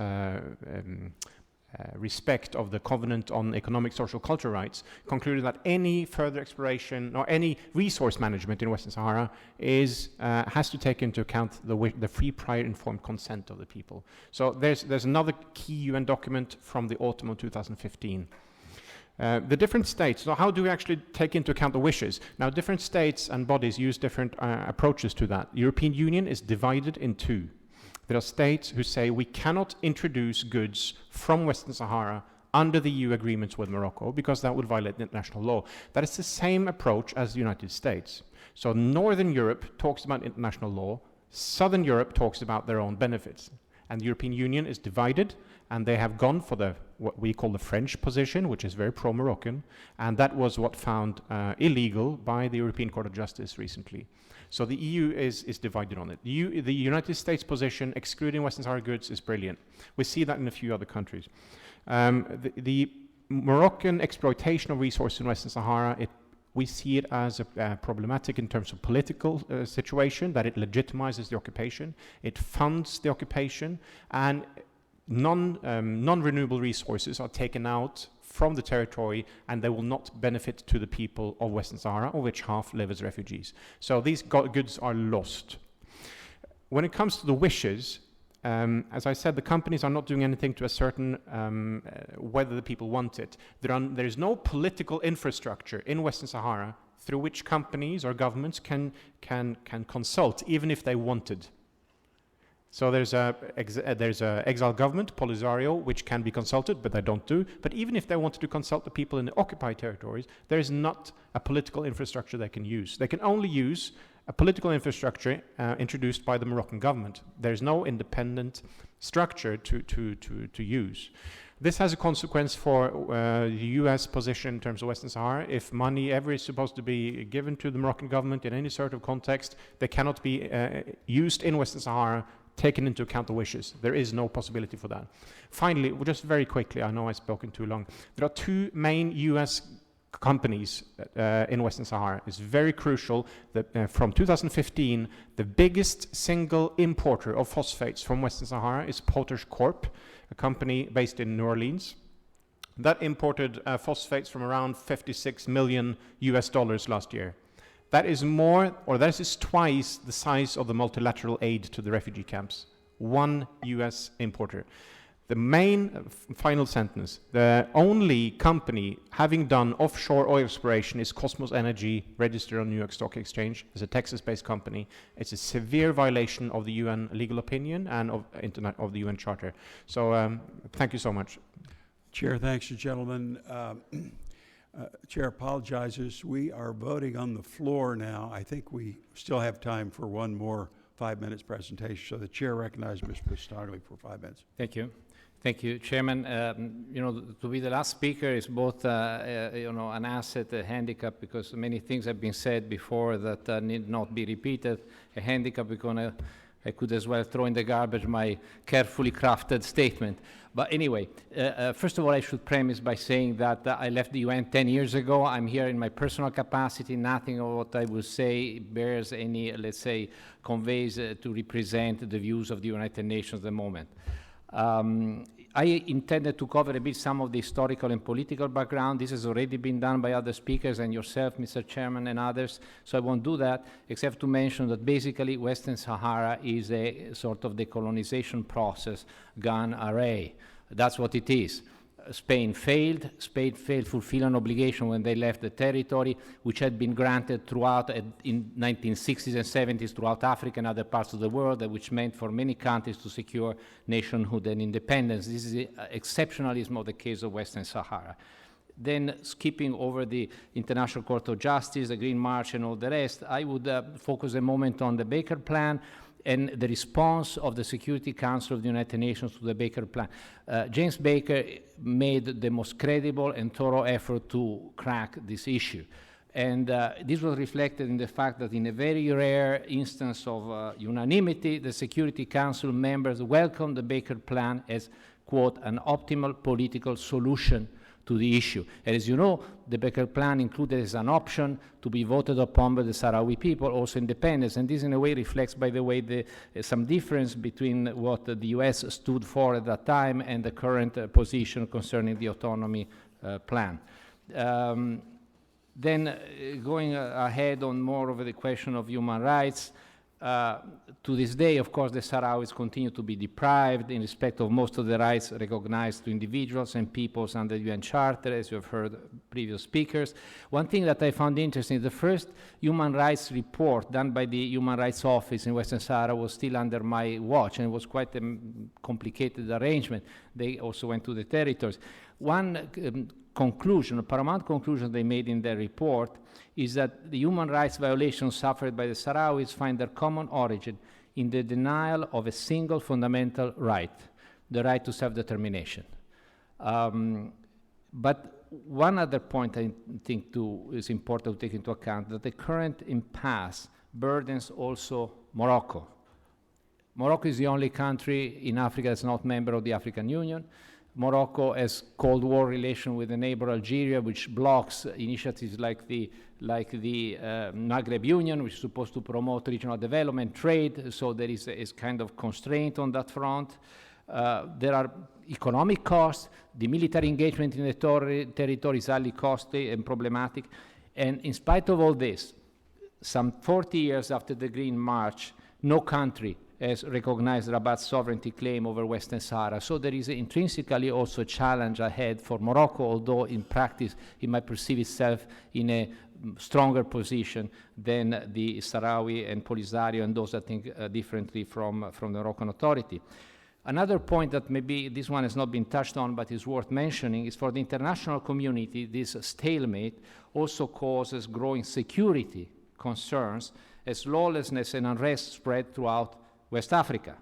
respect of the Covenant on Economic, Social, Cultural Rights, concluded that any further exploration or any resource management in Western Sahara has to take into account the free, prior, informed consent of the people. So there's another key UN document from the autumn of 2015. The different states, so how do we actually take into account the wishes? Now, different states and bodies use different approaches to that. The European Union is divided in two. There are states who say we cannot introduce goods from Western Sahara under the EU agreements with Morocco because that would violate international law. That is the same approach as the United States. So Northern Europe talks about international law, Southern Europe talks about their own benefits. And the European Union is divided, and they have gone for what we call the French position, which is very pro-Moroccan, and that was what found illegal by the European Court of Justice recently. So the EU is divided on it. The United States position, excluding Western Sahara goods, is brilliant. We see that in a few other countries. The Moroccan exploitation of resources in Western Sahara, we see it as problematic in terms of political situation, that it legitimizes the occupation, it funds the occupation, and non-renewable resources are taken out from the territory, and they will not benefit to the people of Western Sahara, of which half live as refugees. So these goods are lost. When it comes to the wishes, as I said, the companies are not doing anything to ascertain whether the people want it. There is no political infrastructure in Western Sahara through which companies or governments can consult, even if they wanted. So there's a exile government, Polisario, which can be consulted, but they don't do. But even if they wanted to consult the people in the occupied territories, there is not a political infrastructure they can use. They can only use a political infrastructure introduced by the Moroccan government. There's no independent structure to use. This has a consequence for the US position in terms of Western Sahara. If money ever is supposed to be given to the Moroccan government in any sort of context, they cannot be used in Western Sahara, taken into account the wishes. There is no possibility for that. Finally, just very quickly, I know I've spoken too long. There are two main US companies in Western Sahara. It's very crucial that from 2015, the biggest single importer of phosphates from Western Sahara is Potash Corp, a company based in New Orleans. That imported phosphates from around $56 million last year. That is more, or that is twice the size of the multilateral aid to the refugee camps. One US importer. The main final sentence, the only company having done offshore oil exploration is Cosmos Energy, registered on New York Stock Exchange. It's a Texas-based company. It's a severe violation of the UN legal opinion and of the UN Charter. So thank you so much. Chair, thanks, gentlemen. Chair apologizes. We are voting on the floor now. I think we still have time for one more 5 minutes presentation. So the chair recognizes Mr. Pistagli for 5 minutes. Thank you. Thank you, Chairman. To be the last speaker is both, an asset, a handicap, because many things have been said before that need not be repeated. A handicap because I could as well throw in the garbage my carefully crafted statement. But anyway, first of all, I should premise by saying that I left the UN 10 years ago. I'm here in my personal capacity. Nothing of what I will say bears any, let's say, conveys to represent the views of the United Nations at the moment. I intended to cover a bit some of the historical and political background. This has already been done by other speakers and yourself, Mr. Chairman, and others, so I won't do that, except to mention that basically Western Sahara is a sort of decolonization process gone awry. That's what it is. Spain failed fulfill an obligation when they left the territory, which had been granted throughout in 1960s and 70s throughout Africa and other parts of the world, which meant for many countries to secure nationhood and independence. This is the exceptionalism of the case of Western Sahara. Then skipping over the International Court of Justice, the Green March, and all the rest, I would focus a moment on the Baker Plan and the response of the Security Council of the United Nations to the Baker Plan. James Baker made the most credible and thorough effort to crack this issue. And this was reflected in the fact that in a very rare instance of unanimity, the Security Council members welcomed the Baker Plan as, quote, an optimal political solution to the issue. And as you know, the Baker Plan included as an option to be voted upon by the Sahrawi people, also independence. And this in a way reflects, by the way, some difference between what the US stood for at that time and the current position concerning the autonomy plan. Then going ahead on more over the question of human rights, to this day, of course, the Sahrawis continue to be deprived in respect of most of the rights recognized to individuals and peoples under the UN Charter, as you have heard previous speakers. One thing that I found interesting, the first human rights report done by the Human Rights Office in Western Sahara was still under my watch, and it was quite a complicated arrangement. They also went to the territories. One conclusion, a paramount conclusion they made in their report is that the human rights violations suffered by the Sahrawis find their common origin in the denial of a single fundamental right, the right to self-determination. But one other point I think is important to take into account, that the current impasse burdens also Morocco. Morocco is the only country in Africa that's not a member of the African Union. Morocco has Cold War relation with the neighbor Algeria, which blocks initiatives like the Maghreb Union, which is supposed to promote regional development, trade, so there is kind of constraint on that front. There are economic costs. The military engagement in the territory is highly costly and problematic. And in spite of all this, some 40 years after the Green March, no country has recognized Rabat's sovereignty claim over Western Sahara. So there is intrinsically also a challenge ahead for Morocco, although in practice it might perceive itself in a stronger position than the Sahrawi and Polisario and those that think differently from the Moroccan Authority. Another point that maybe this one has not been touched on but is worth mentioning is for the international community, this stalemate also causes growing security concerns as lawlessness and unrest spread throughout West Africa.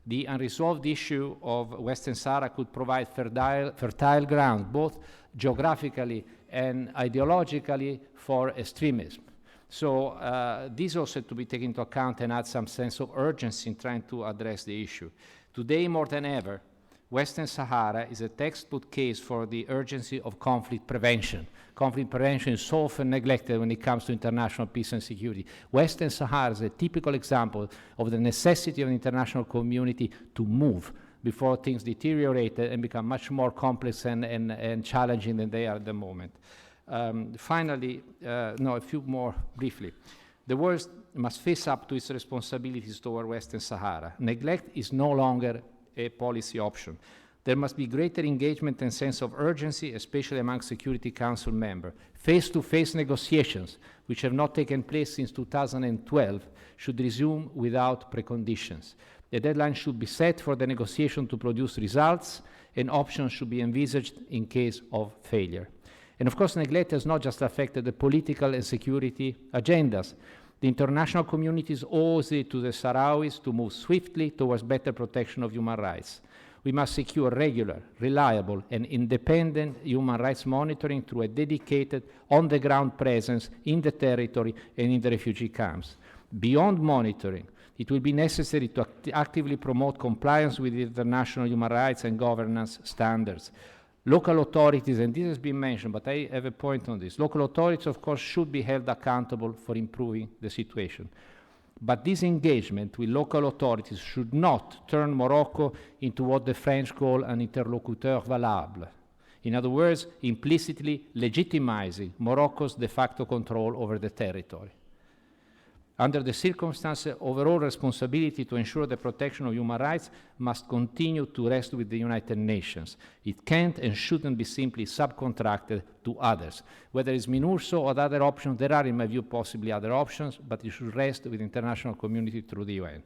The unresolved issue of Western Sahara could provide fertile ground, both geographically and ideologically, for extremism. So this also to be taken into account and add some sense of urgency in trying to address the issue. Today, more than ever, Western Sahara is a textbook case for the urgency of conflict prevention. Conflict prevention is so often neglected when it comes to international peace and security. Western Sahara is a typical example of the necessity of the international community to move before things deteriorate and become much more complex and challenging than they are at the moment. Finally, a few more briefly. The world must face up to its responsibilities toward Western Sahara. Neglect is no longer a policy option. There must be greater engagement and sense of urgency, especially among Security Council members. Face-to-face negotiations, which have not taken place since 2012, should resume without preconditions. A deadline should be set for the negotiation to produce results, and options should be envisaged in case of failure. And of course, neglect has not just affected the political and security agendas. The international communities owes it to the Sahrawis to move swiftly towards better protection of human rights. We must secure regular, reliable, and independent human rights monitoring through a dedicated, on-the-ground presence in the territory and in the refugee camps. Beyond monitoring, it will be necessary to actively promote compliance with international human rights and governance standards. Local authorities, and this has been mentioned, but I have a point on this. Local authorities, of course, should be held accountable for improving the situation. But this engagement with local authorities should not turn Morocco into what the French call an interlocuteur valable. In other words, implicitly legitimizing Morocco's de facto control over the territory. Under the circumstances, overall responsibility to ensure the protection of human rights must continue to rest with the United Nations. It can't and shouldn't be simply subcontracted to others. Whether it's MINURSO or other options, there are, in my view, possibly other options, but it should rest with the international community through the UN.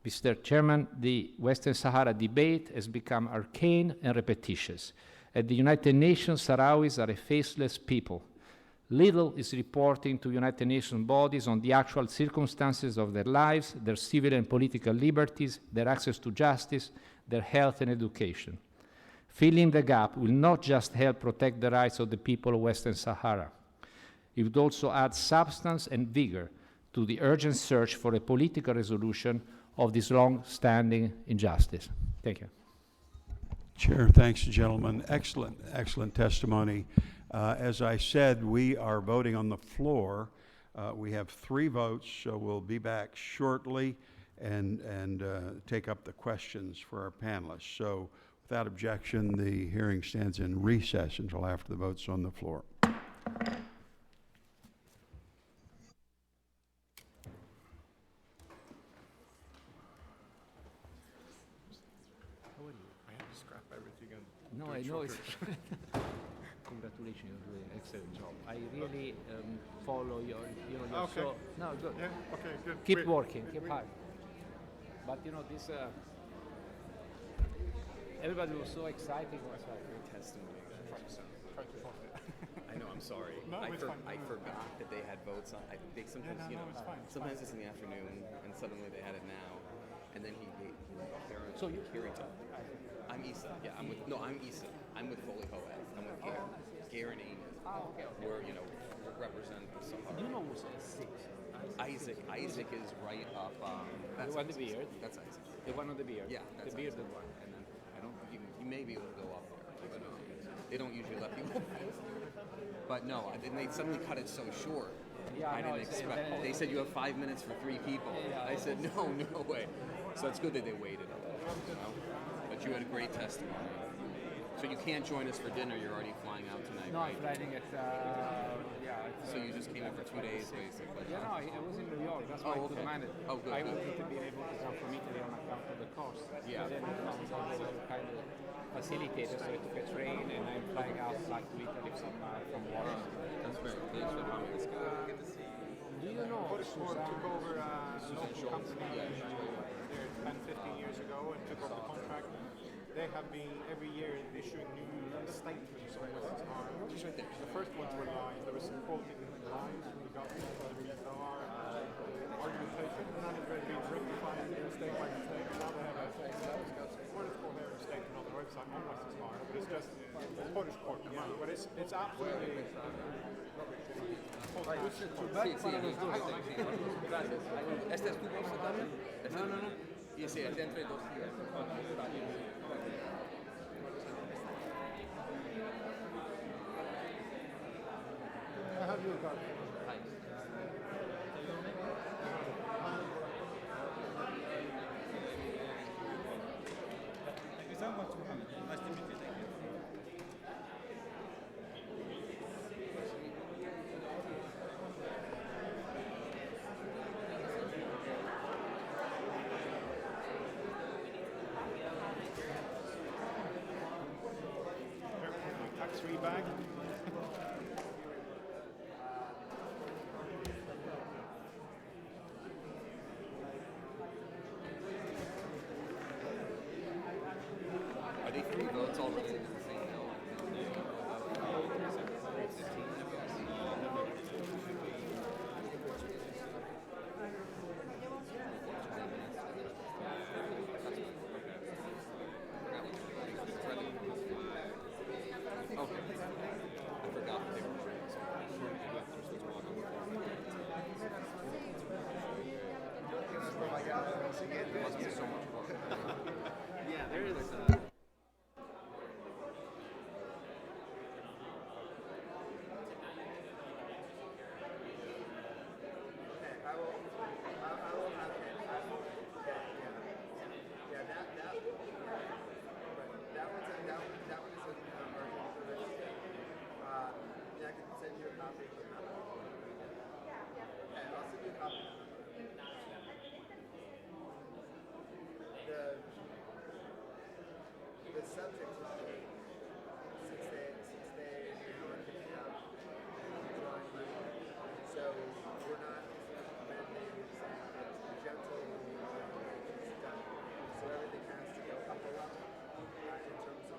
Mr. Chairman, the Western Sahara debate has become arcane and repetitious. At the United Nations, Sahrawis are a faceless people. Little is reporting to United Nations bodies on the actual circumstances of their lives, their civil and political liberties, their access to justice, their health and education. Filling the gap will not just help protect the rights of the people of Western Sahara. It would also add substance and vigor to the urgent search for a political resolution of this long-standing injustice. Thank you. Chair, thanks, gentlemen. Excellent, excellent testimony. As I said, we are voting on the floor. We have 3 votes, so we'll be back shortly and take up the questions for our panelists. So without objection, the hearing stands in recess until after the vote's on the floor. No, I know it's congratulations, you're doing an excellent job. I really follow your Okay. so no good. Yeah, okay, good. Keep working, keep hard. But this everybody was so excited. Testimony. I know. I'm sorry. No, it's fine. I forgot that they had votes on. They sometimes Yeah, no, it's fine, it's sometimes it's in the afternoon, and suddenly they had it now, and then he Karen. So you- I'm Issa. Yeah, I'm Issa. I'm with Foley Hoeth. I'm with Gare and Amy. We're represent the Sahara. You know who's sick? Isaac is right up. That's The one with the beard? That's Isaac. The one on the beard. Yeah, that's the bearded Isaac. one. And then I don't. You may be able to go up there, but they don't usually let people. But no, and they suddenly cut it so short. Yeah, I didn't expect. They said you have 5 minutes for 3 people. I said no way. So it's good that they waited a little. But you had a great testimony. So you can't join us for dinner. You're already flying out tonight, No, right? I'm flying at So you just came in for 2 days, basically. Yeah, no, I was in New York. That's why I okay. could manage. Oh, good. I good. wanted to be able to come from Italy on account of the cost. Yeah. Then I found some kind of facilitator, so I took a train and I'm flying out back to Italy from Washington. That's very. Thanks for coming. It's good to see you. Do you know Polisario took over a local company Yeah. there 10, 15 years ago and took over the contract. They have been every year issuing new statements on Western Sahara. She's right there. The first ones were lies. There was some quoting lies from the government of the Sahara argumentation, and then it has been rectified mistake by mistake. And now they have a sort of coherent statement on their website on Western Sahara, but it's just it's Polish court money. But it's absolutely. ¿Este es tu bolsa también? No. Y ese es entre dos. Tax-free bag. Are they 3 votes all related to the same bill? Okay. I forgot that they were running this. There must be so much fun. Yeah, there is. The subject since they are picking up drawing money. So we're not amending gentle stuff. So everything has to go up a level in terms of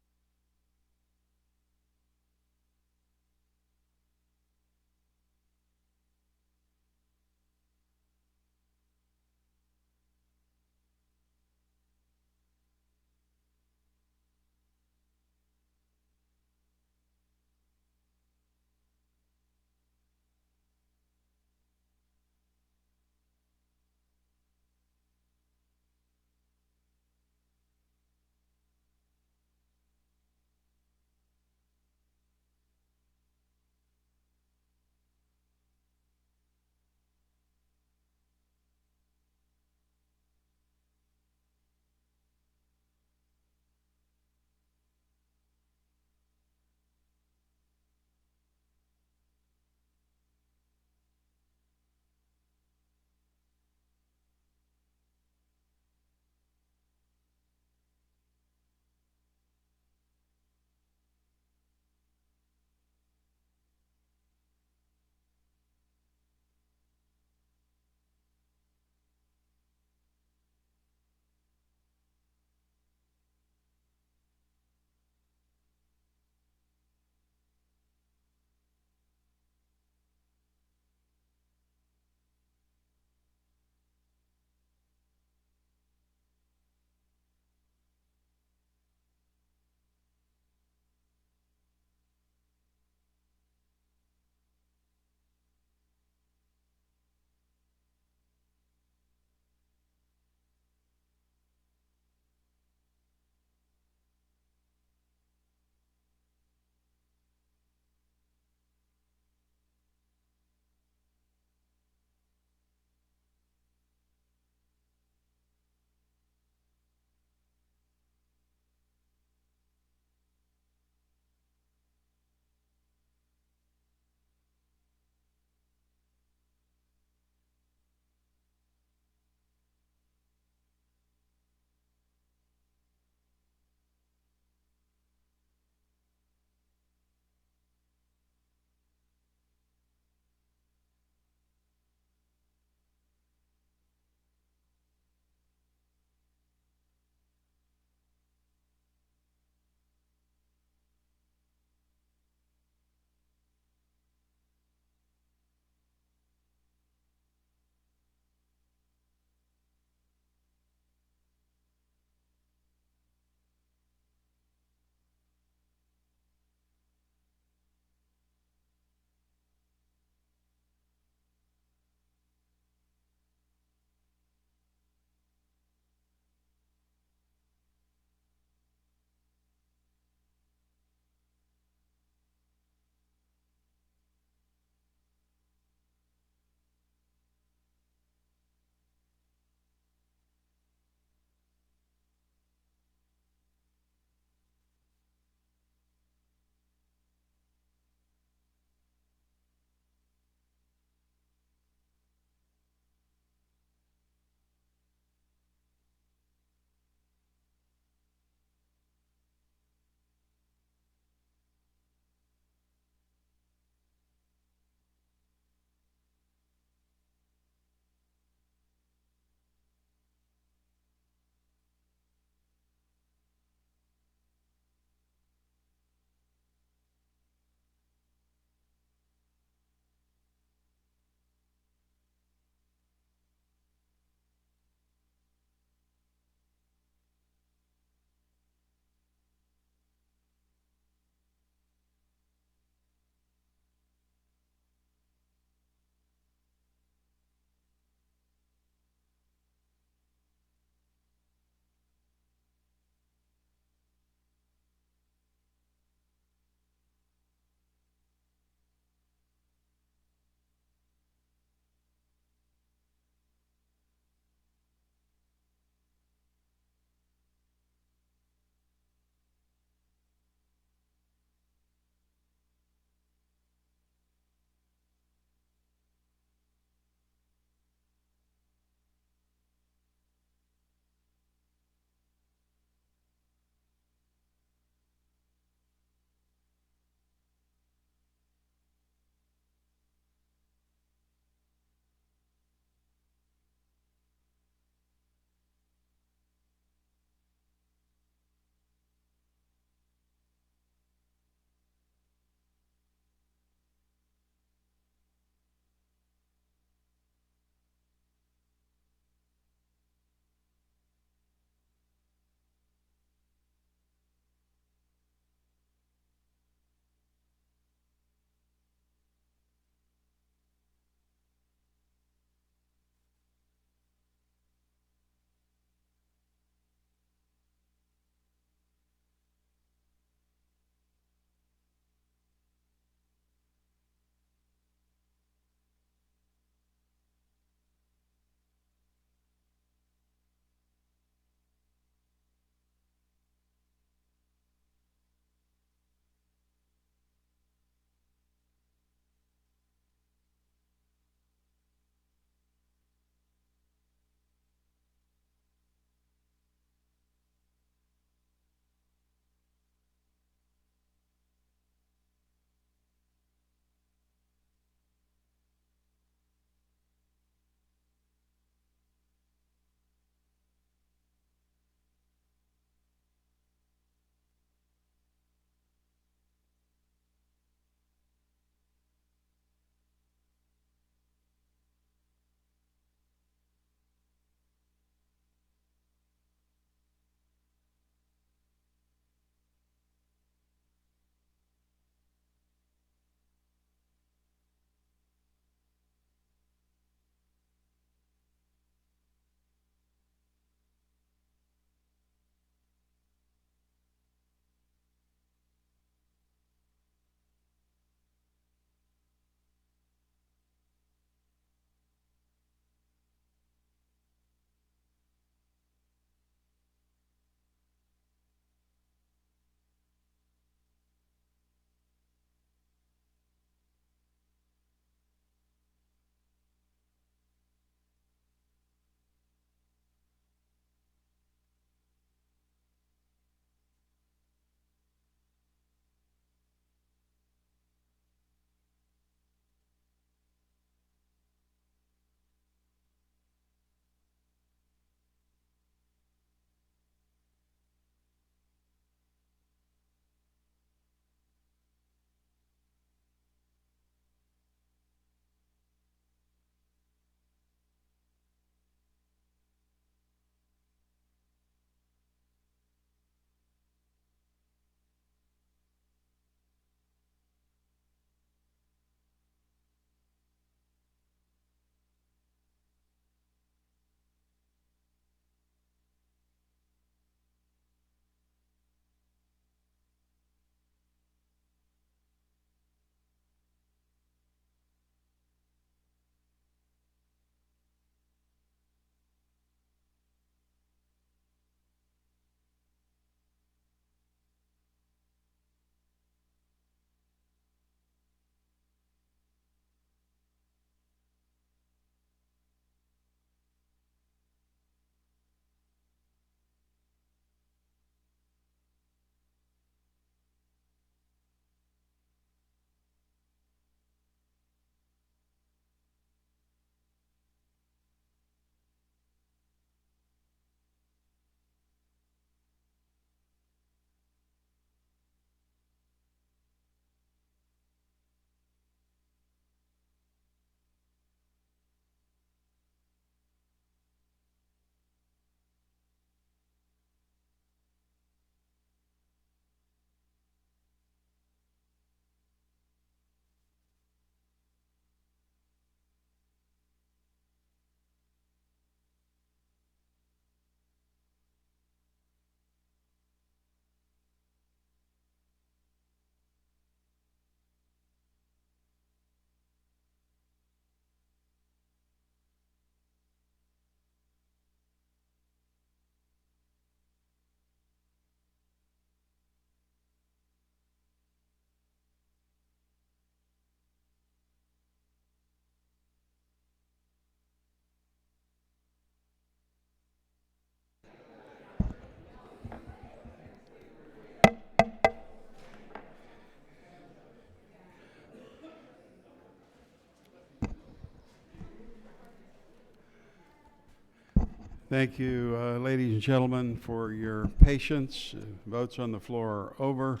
Thank you, ladies and gentlemen, for your patience. Votes on the floor are over,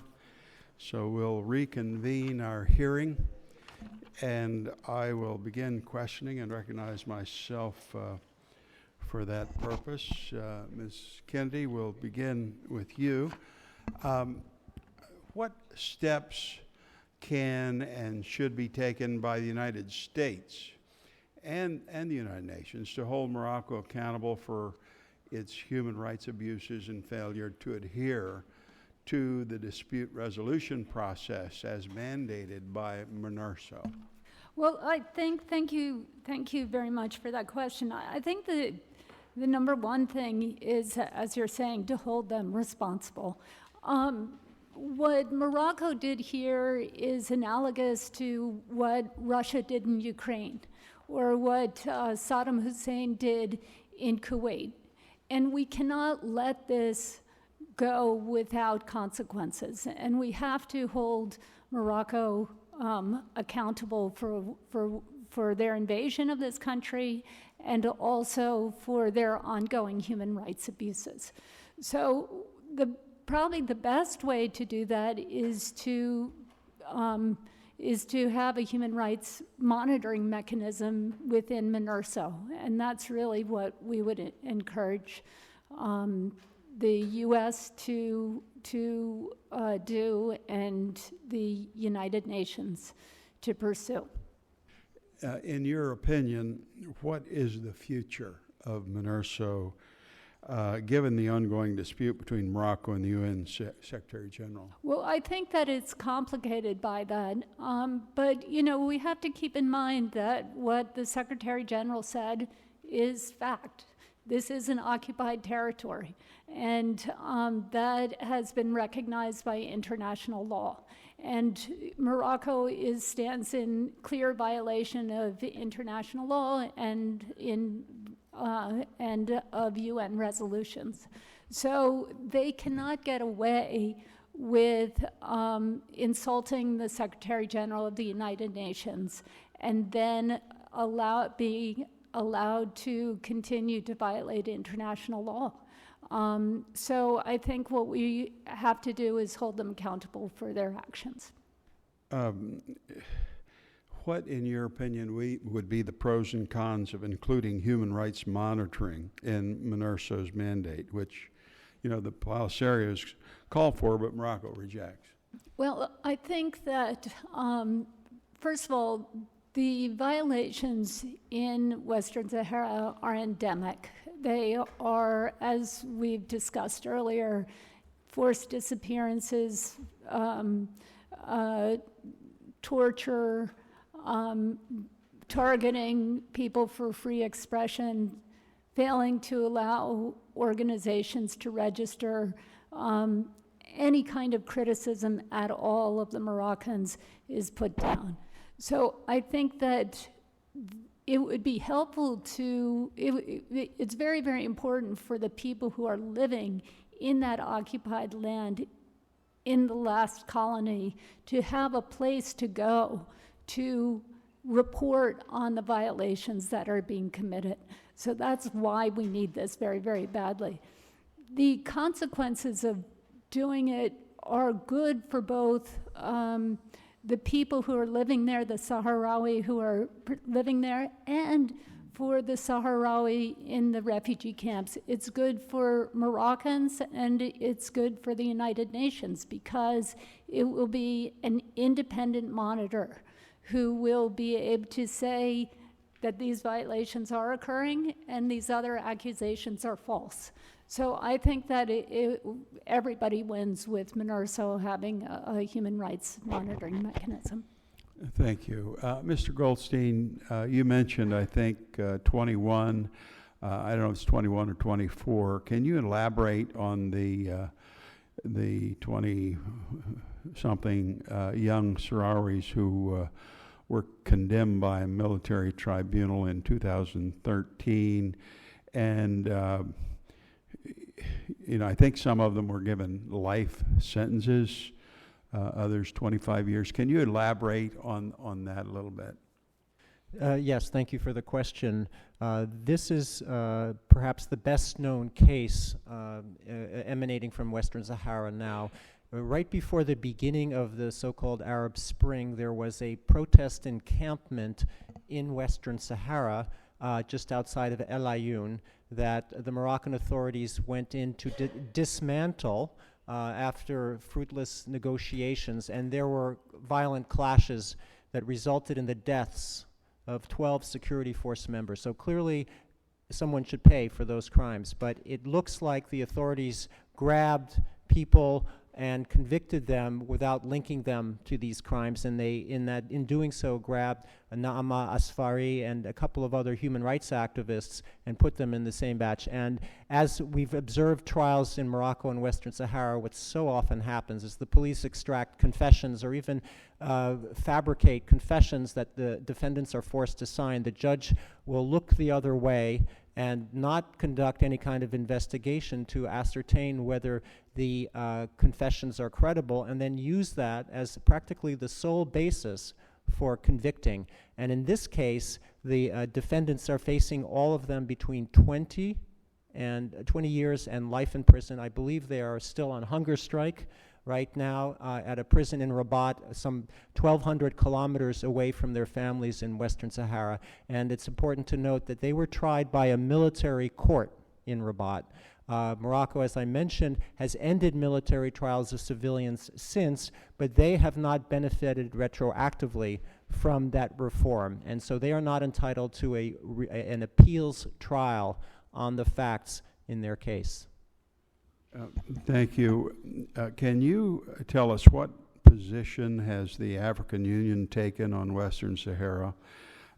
so we'll reconvene our hearing, and I will begin questioning and recognize myself for that purpose. Ms. Kennedy, we'll begin with you. What steps can and should be taken by the United States and the United Nations to hold Morocco accountable for its human rights abuses and failure to adhere to the dispute resolution process as mandated by MNURSO? Well, thank you very much for that question. I think the number one thing is, as you're saying, to hold them responsible. What Morocco did here is analogous to what Russia did in Ukraine, or what Saddam Hussein did in Kuwait. And we cannot let this go without consequences. And we have to hold Morocco accountable for their invasion of this country and also for their ongoing human rights abuses. So probably the best way to do that is to have a human rights monitoring mechanism within MNURSO, and that's really what we would encourage the U.S. to do and the United Nations to pursue. In your opinion, what is the future of MNURSO given the ongoing dispute between Morocco and the UN Secretary General? Well, I think that it's complicated by that. But, we have to keep in mind that what the Secretary General said is fact. This is an occupied territory, and that has been recognized by international law. And Morocco stands in clear violation of international law and of UN resolutions. So they cannot get away with insulting the Secretary General of the United Nations and then being allowed to continue to violate international law. So I think what we have to do is hold them accountable for their actions. What, in your opinion, would be the pros and cons of including human rights monitoring in MNURSO's mandate, which, the Polisarios call for, but Morocco rejects? Well, I think that, first of all, the violations in Western Sahara are endemic. They are, as we've discussed earlier, forced disappearances, torture, targeting people for free expression, failing to allow organizations to register, any kind of criticism at all of the Moroccans is put down. So I think that it would be helpful it's very, very important for the people who are living in that occupied land in the last colony to have a place to go to report on the violations that are being committed. So that's why we need this very, very badly. The consequences of doing it are good for both the people who are living there, the Sahrawi who are living there, and for the Sahrawi in the refugee camps. It's good for Moroccans and it's good for the United Nations because it will be an independent monitor who will be able to say that these violations are occurring and these other accusations are false. So I think that everybody wins with MNURSO having a human rights monitoring mechanism. Thank you. Mr. Goldstein, you mentioned, I think, 21, I don't know if it's 21 or 24. Can you elaborate on the 20-something young Sahrawis who were condemned by a military tribunal in 2013? And I think some of them were given life sentences, others 25 years. Can you elaborate on that a little bit? Yes, thank you for the question. This is perhaps the best known case emanating from Western Sahara now. Right before the beginning of the so-called Arab Spring, there was a protest encampment in Western Sahara, just outside of El Ayoun, that the Moroccan authorities went in to dismantle after fruitless negotiations, and there were violent clashes that resulted in the deaths of 12 security force members. So clearly, someone should pay for those crimes. But it looks like the authorities grabbed people and convicted them without linking them to these crimes, and they, in doing so, grabbed Naama Asfari and a couple of other human rights activists and put them in the same batch. And as we've observed trials in Morocco and Western Sahara, what so often happens is the police extract confessions or even fabricate confessions that the defendants are forced to sign. The judge will look the other way and not conduct any kind of investigation to ascertain whether the confessions are credible, and then use that as practically the sole basis for convicting. And in this case, the defendants are facing, all of them, between 20 years and life in prison. I believe they are still on hunger strike right now at a prison in Rabat, some 1,200 kilometers away from their families in Western Sahara. And it's important to note that they were tried by a military court in Rabat. Morocco, as I mentioned, has ended military trials of civilians since, but they have not benefited retroactively from that reform. And so they are not entitled to an appeals trial on the facts in their case. Thank you. Can you tell us what position has the African Union taken on Western Sahara?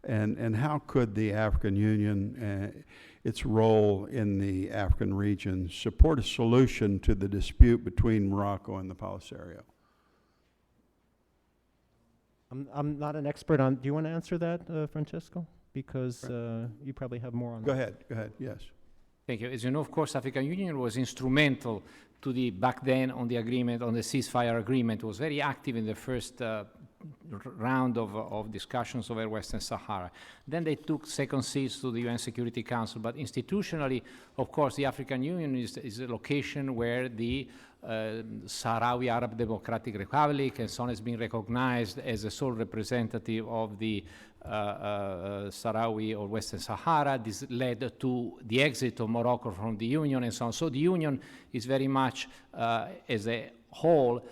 And how could the African Union, its role in the African region, support a solution to the dispute between Morocco and the Polisario? I'm not an expert on, do you want to answer that, Francesco? Because you probably have more on that. Go ahead, yes. Thank you. As you know, of course, African Union was instrumental to the, back then, on the agreement, on the ceasefire agreement, was very active in the first round of discussions over Western Sahara. Then they took second seats to the UN Security Council, but institutionally, of course, the African Union is a location where the Sahrawi Arab Democratic Republic and so on has been recognized as a sole representative of the Sahrawi or Western Sahara. This led to the exit of Morocco from the Union and so on. So the Union is very much, as a whole,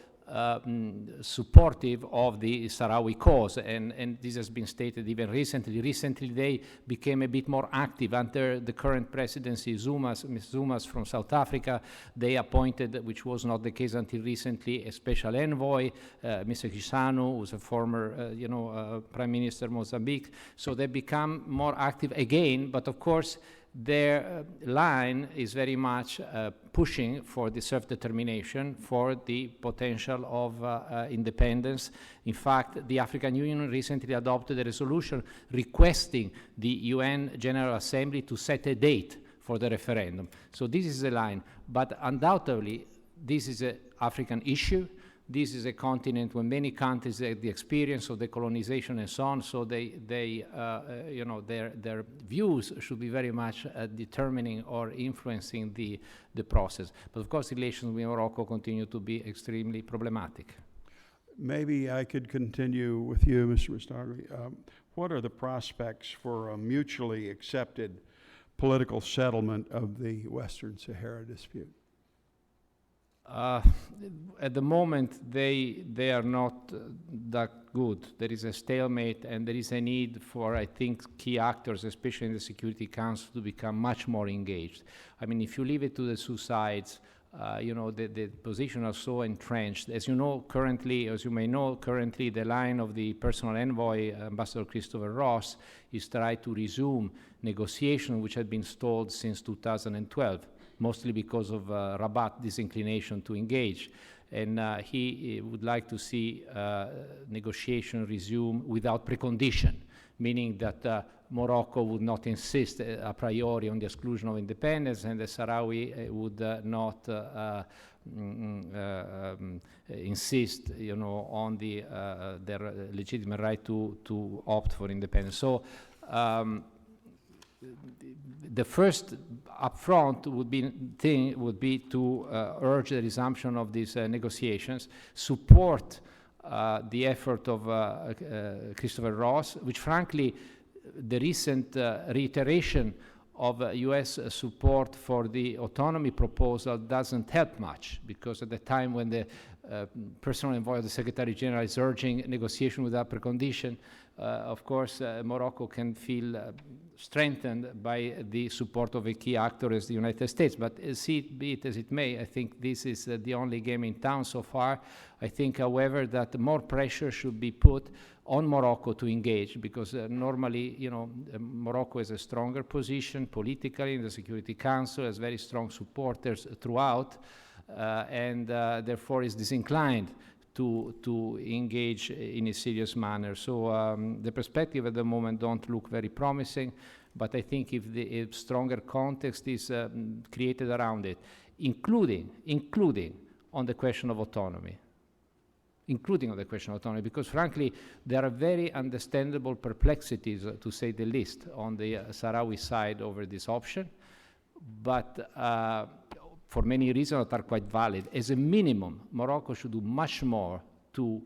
supportive of the Sahrawi cause, and this has been stated even recently. Recently, they became a bit more active under the current presidency. Ms. Zuma's from South Africa. They appointed, which was not the case until recently, a special envoy, Mr. Chisano, who's a former, Prime Minister of Mozambique. So they become more active again, but of course, their line is very much pushing for the self-determination, for the potential of independence. In fact, the African Union recently adopted a resolution requesting the UN General Assembly to set a date for the referendum. So this is the line. But undoubtedly, this is an African issue. This is a continent where many countries have the experience of decolonization and so on, so their views should be very much determining or influencing the process. But of course, relations with Morocco continue to be extremely problematic. Maybe I could continue with you, Mr. Rastaghi. What are the prospects for a mutually accepted political settlement of the Western Sahara dispute? At the moment, they are not that good. There is a stalemate, and there is a need for, I think, key actors, especially in the Security Council, to become much more engaged. I mean, if you leave it to the two sides, the positions are so entrenched. As you know, currently, as you may know, currently the line of the personal envoy, Ambassador Christopher Ross, is trying to resume negotiations which had been stalled since 2012. Mostly because of Rabat disinclination to engage. And he would like to see negotiation resume without precondition, meaning that Morocco would not insist a priori on the exclusion of independence, and the Sahrawi would not insist, on their legitimate right to opt for independence. So the first upfront would be to urge the resumption of these negotiations, support the effort of Christopher Ross, which frankly, the recent reiteration of US support for the autonomy proposal doesn't help much, because at the time when the personal envoy of the Secretary General is urging negotiation without precondition, of course, Morocco can feel strengthened by the support of a key actor as the United States. But be it as it may, I think this is the only game in town so far. I think, however, that more pressure should be put on Morocco to engage, because normally, Morocco has a stronger position politically in the Security Council, has very strong supporters throughout, and therefore is disinclined to engage in a serious manner. So the perspective at the moment don't look very promising, but I think if stronger context is created around it, including on the question of autonomy, because frankly, there are very understandable perplexities, to say the least, on the Sahrawi side over this option, but for many reasons that are quite valid. As a minimum, Morocco should do much more to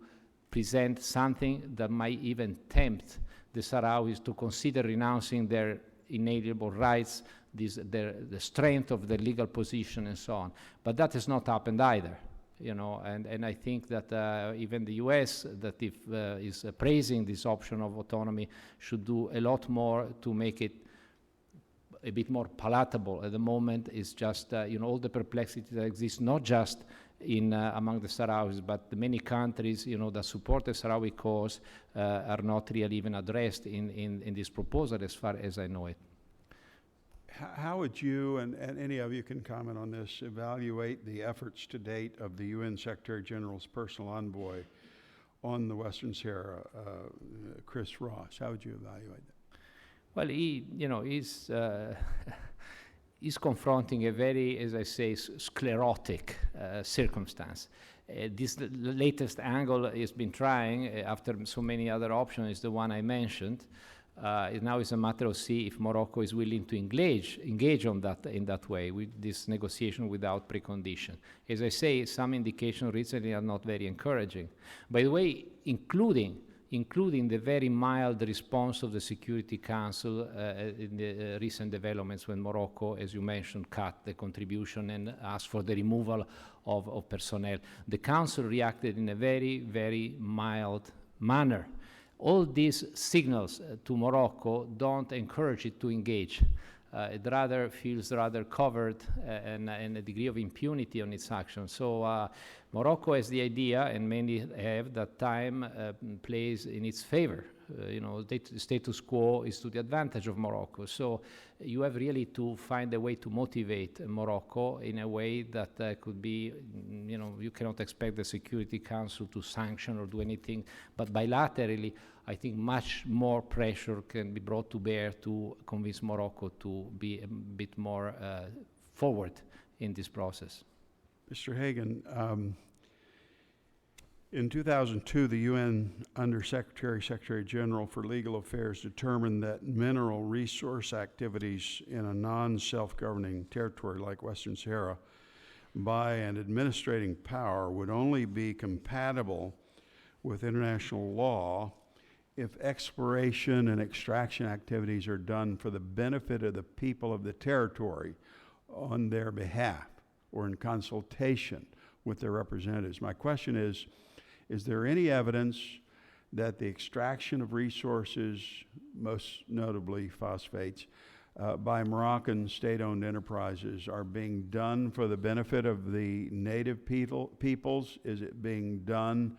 present something that might even tempt the Sahrawis to consider renouncing their inalienable rights, the strength of their legal position and so on. But that has not happened either. And I think that even the US, that is praising this option of autonomy, should do a lot more to make it a bit more palatable. At the moment, it's just all the perplexity that exists, not just in among the Sahrawis, but the many countries that support the Sahrawi cause are not really even addressed in this proposal, as far as I know it. How would you, and any of you can comment on this, evaluate the efforts to date of the UN Secretary General's personal envoy on the Western Sahara, Chris Ross? How would you evaluate that? Well, he's confronting a very, as I say, sclerotic circumstance. This latest angle he's been trying, after so many other options, is the one I mentioned. Now it's a matter of see if Morocco is willing to engage on that in that way, with this negotiation without precondition. As I say, some indications recently are not very encouraging. By the way, including the very mild response of the Security Council in the recent developments when Morocco, as you mentioned, cut the contribution and asked for the removal of personnel. The Council reacted in a very, very mild manner. All these signals to Morocco don't encourage it to engage. It rather feels rather covered and a degree of impunity on its actions. So Morocco has the idea, and many have, that time plays in its favor. Status quo is to the advantage of Morocco. So you have really to find a way to motivate Morocco in a way that could be, you cannot expect the Security Council to sanction or do anything, but bilaterally, I think much more pressure can be brought to bear to convince Morocco to be a bit more forward in this process. Mr. Hagan, in 2002, the UN Secretary General for Legal Affairs determined that mineral resource activities in a non-self-governing territory like Western Sahara by an administrating power would only be compatible with international law if exploration and extraction activities are done for the benefit of the people of the territory on their behalf or in consultation with their representatives. My question is there any evidence that the extraction of resources, most notably phosphates, by Moroccan state-owned enterprises are being done for the benefit of the native peoples? Is it being done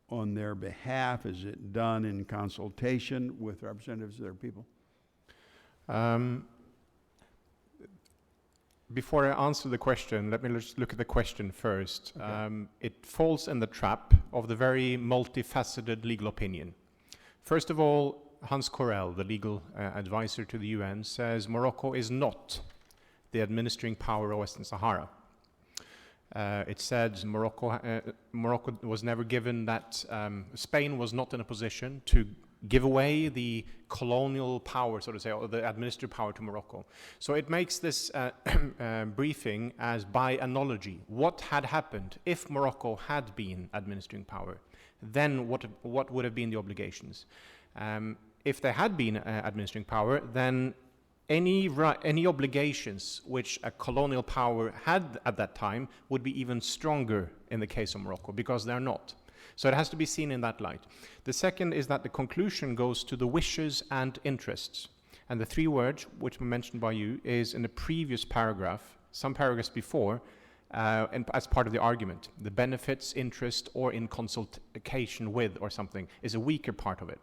on their behalf? Is it done in consultation with representatives of their people? Before I answer the question, let me just look at the question first. Okay. It falls in the trap of the very multifaceted legal opinion. First of all, Hans Corell, the legal advisor to the UN, says Morocco is not the administering power of Western Sahara. It said Morocco was never given that, Spain was not in a position to give away the colonial power, so to say, or the administrative power to Morocco. So it makes this briefing as by analogy. What had happened if Morocco had been administering power? Then what would have been the obligations? If they had been administering power, then any obligations which a colonial power had at that time would be even stronger in the case of Morocco, because they're not. So it has to be seen in that light. The second is that the conclusion goes to the wishes and interests. And the three words, which were mentioned by you, is in the previous paragraph, some paragraphs before, and as part of the argument. The benefits, interest, or in consultation with, or something, is a weaker part of it.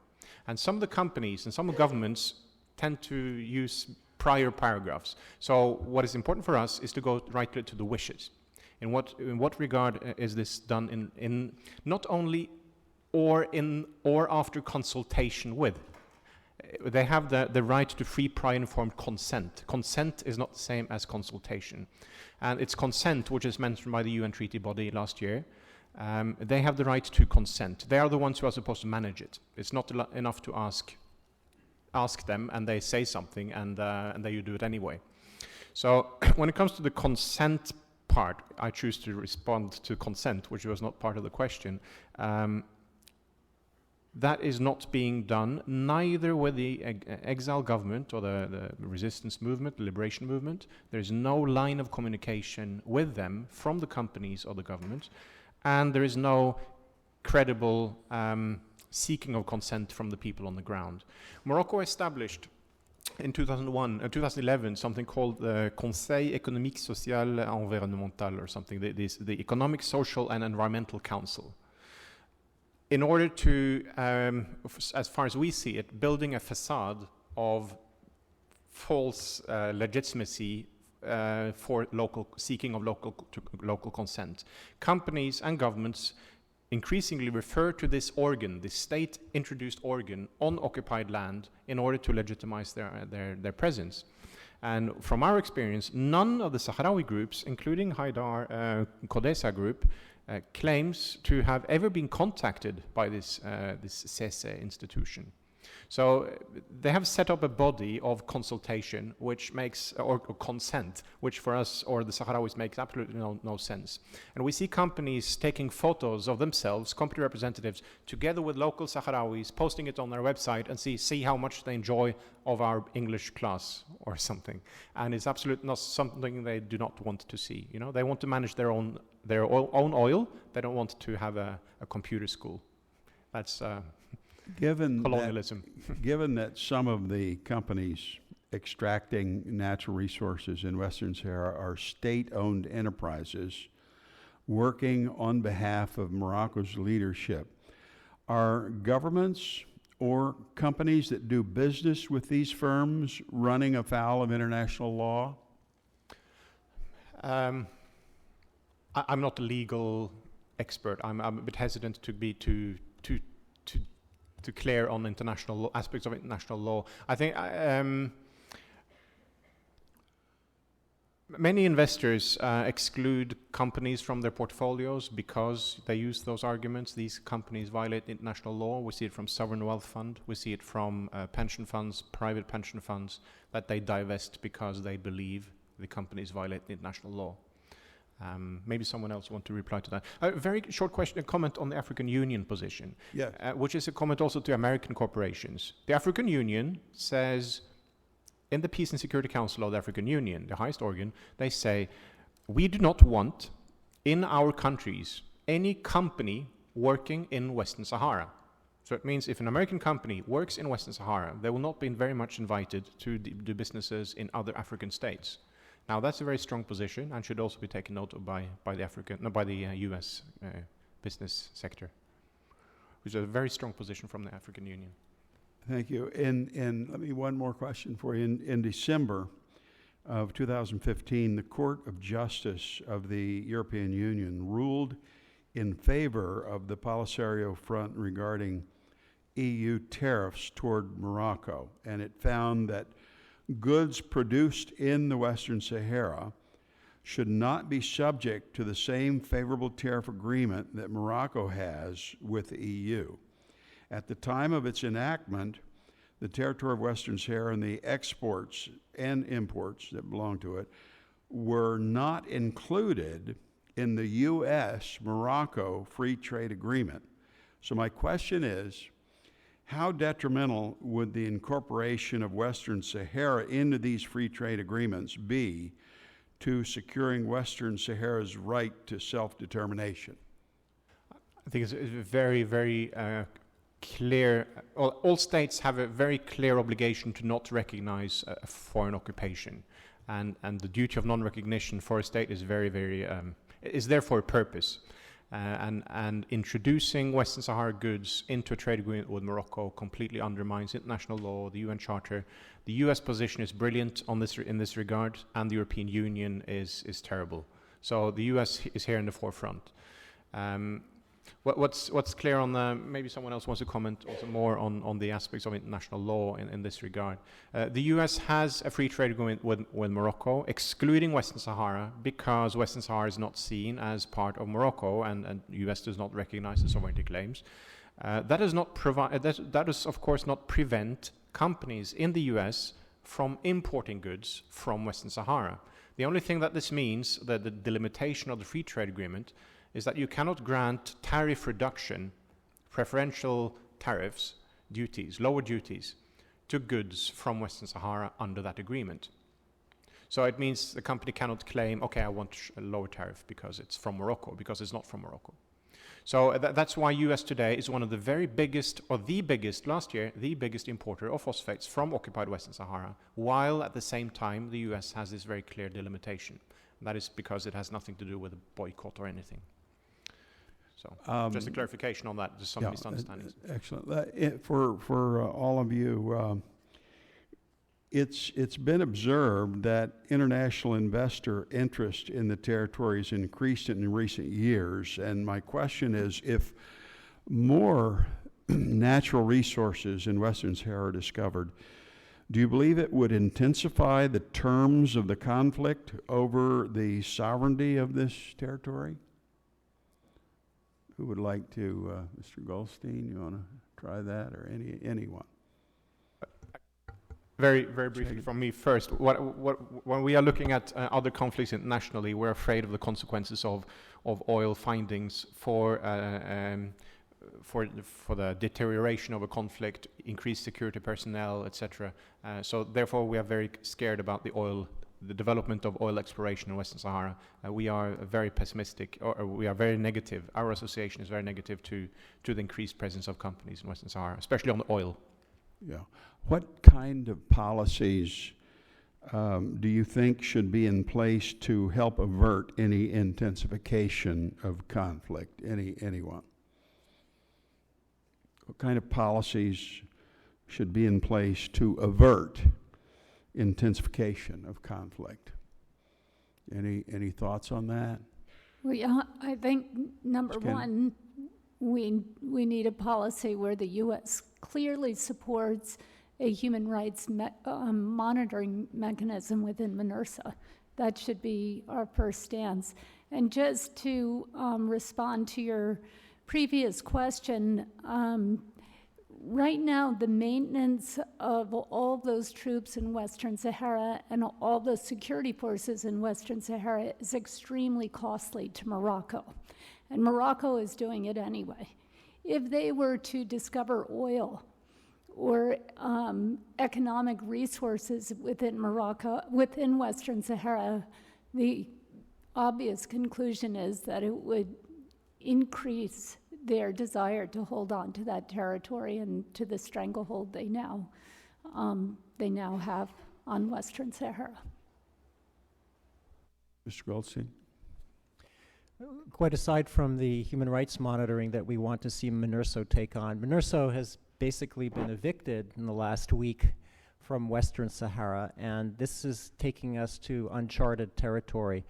And some of the companies and some of the governments tend to use prior paragraphs. So what is important for us is to go right to the wishes. In what regard is this done in not only or after consultation with? They have the right to free, prior, informed consent. Consent is not the same as consultation. And it's consent, which is mentioned by the UN treaty body last year. They have the right to consent. They are the ones who are supposed to manage it. It's not enough to ask them and they say something and then you do it anyway. So when it comes to the consent part, I choose to respond to consent, which was not part of the question. That is not being done neither with the exile government or the resistance movement, the liberation movement. There's no line of communication with them from the companies or the government, and there is no credible seeking of consent from the people on the ground. Morocco established in 2011 something called the Conseil économique, social et environnemental, or something, the Economic, Social and Environmental Council, in order to, as far as we see it, building a facade of false legitimacy for seeking of local consent. Companies and governments increasingly refer to this organ, this state-introduced organ on occupied land, in order to legitimize their presence. And from our experience, none of the Sahrawi groups, including Haidar Kodesa group, claims to have ever been contacted by this CESE institution. So they have set up a body of consultation which makes, or consent, which for us or the Sahrawis makes absolutely no sense. And we see companies taking photos of themselves, company representatives, together with local Sahrawis, posting it on their website and see how much they enjoy of our English class or something. And it's absolutely not something they do not want to see. You know, they want to manage their own oil. They don't want to have a computer school. That's colonialism. Given that some of the companies extracting natural resources in Western Sahara are state-owned enterprises working on behalf of Morocco's leadership, are governments or companies that do business with these firms running afoul of international law? I'm not a legal expert. I'm a bit hesitant to be too clear on international aspects of international law. I think many investors exclude companies from their portfolios because they use those arguments. These companies violate international law. We see it from sovereign wealth fund. We see it from pension funds, private pension funds, that they divest because they believe the companies violate international law. Maybe someone else want to reply to that. A very short question, a comment on the African Union position, Yes. Which is a comment also to American corporations. The African Union says, in the Peace and Security Council of the African Union, the highest organ, they say, we do not want in our countries any company working in Western Sahara. So it means if an American company works in Western Sahara, they will not be very much invited to do businesses in other African states. Now that's a very strong position and should also be taken note of by the U.S. Business sector, which is a very strong position from the African Union. Thank you. And let me one more question for you. In December of 2015, the Court of Justice of the European Union ruled in favor of the Polisario front regarding EU tariffs toward Morocco, and it found that goods produced in the Western Sahara should not be subject to the same favorable tariff agreement that Morocco has with the EU. At the time of its enactment, the territory of Western Sahara and the exports and imports that belong to it were not included in the U.S.-Morocco Free Trade Agreement. So my question is, how detrimental would the incorporation of Western Sahara into these free trade agreements be to securing Western Sahara's right to self-determination? I think it's very, very clear. All states have a very clear obligation to not recognize a foreign occupation, and the duty of non-recognition for a state is very, very is there for a purpose. And introducing Western Sahara goods into a trade agreement with Morocco completely undermines international law, the UN Charter. The US position is brilliant on this in this regard, and the European Union is terrible. So the US is here in the forefront. What's clear on the, maybe someone else wants to comment also more on the aspects of international law in this regard. The US has a free trade agreement with Morocco, excluding Western Sahara, because Western Sahara is not seen as part of Morocco, and US does not recognize the sovereignty claims. That does not provide, that does of course not prevent companies in the US from importing goods from Western Sahara. The only thing that this means, that the delimitation of the free trade agreement, is that you cannot grant tariff reduction, preferential tariffs, duties, lower duties, to goods from Western Sahara under that agreement. So it means the company cannot claim, okay, I want a lower tariff because it's from Morocco, because it's not from Morocco. So that's why US today is one of the very biggest, or the biggest, last year, the biggest importer of phosphates from occupied Western Sahara, while at the same time the US has this very clear delimitation. That is because it has nothing to do with a boycott or anything. So just a clarification on that, there's some misunderstandings. Excellent. For all of you, it's been observed that international investor interest in the territory has increased in recent years, and my question is, if more natural resources in Western Sahara are discovered, do you believe it would intensify the terms of the conflict over the sovereignty of this territory? Who would like to, Mr. Goldstein, you want to try that, or anyone? Very, very briefly from me first. When we are looking at other conflicts internationally, we're afraid of the consequences of oil findings for the deterioration of a conflict, increased security personnel, etc. So therefore, we are very scared about the development of oil exploration in Western Sahara. We are very pessimistic, or we are very negative. Our association is very negative to the increased presence of companies in Western Sahara, especially on the oil. Yeah. What kind of policies do you think should be in place to help avert any intensification of conflict? Anyone? What kind of policies should be in place to avert intensification of conflict? Any thoughts on that? Well, yeah, I think number one, we need a policy where the U.S. clearly supports a human rights monitoring mechanism within MINURSA. That should be our first stance. And just to respond to your previous question, right now the maintenance of all those troops in Western Sahara and all the security forces in Western Sahara is extremely costly to Morocco. And Morocco is doing it anyway. If they were to discover oil or economic resources within Morocco, within Western Sahara, the obvious conclusion is that it would increase their desire to hold on to that territory and to the stranglehold they now have on Western Sahara. Mr. Goldstein? Quite aside from the human rights monitoring that we want to see MINURSO take on, MINURSO has basically been evicted in the last week from Western Sahara, and this is taking us to uncharted territory.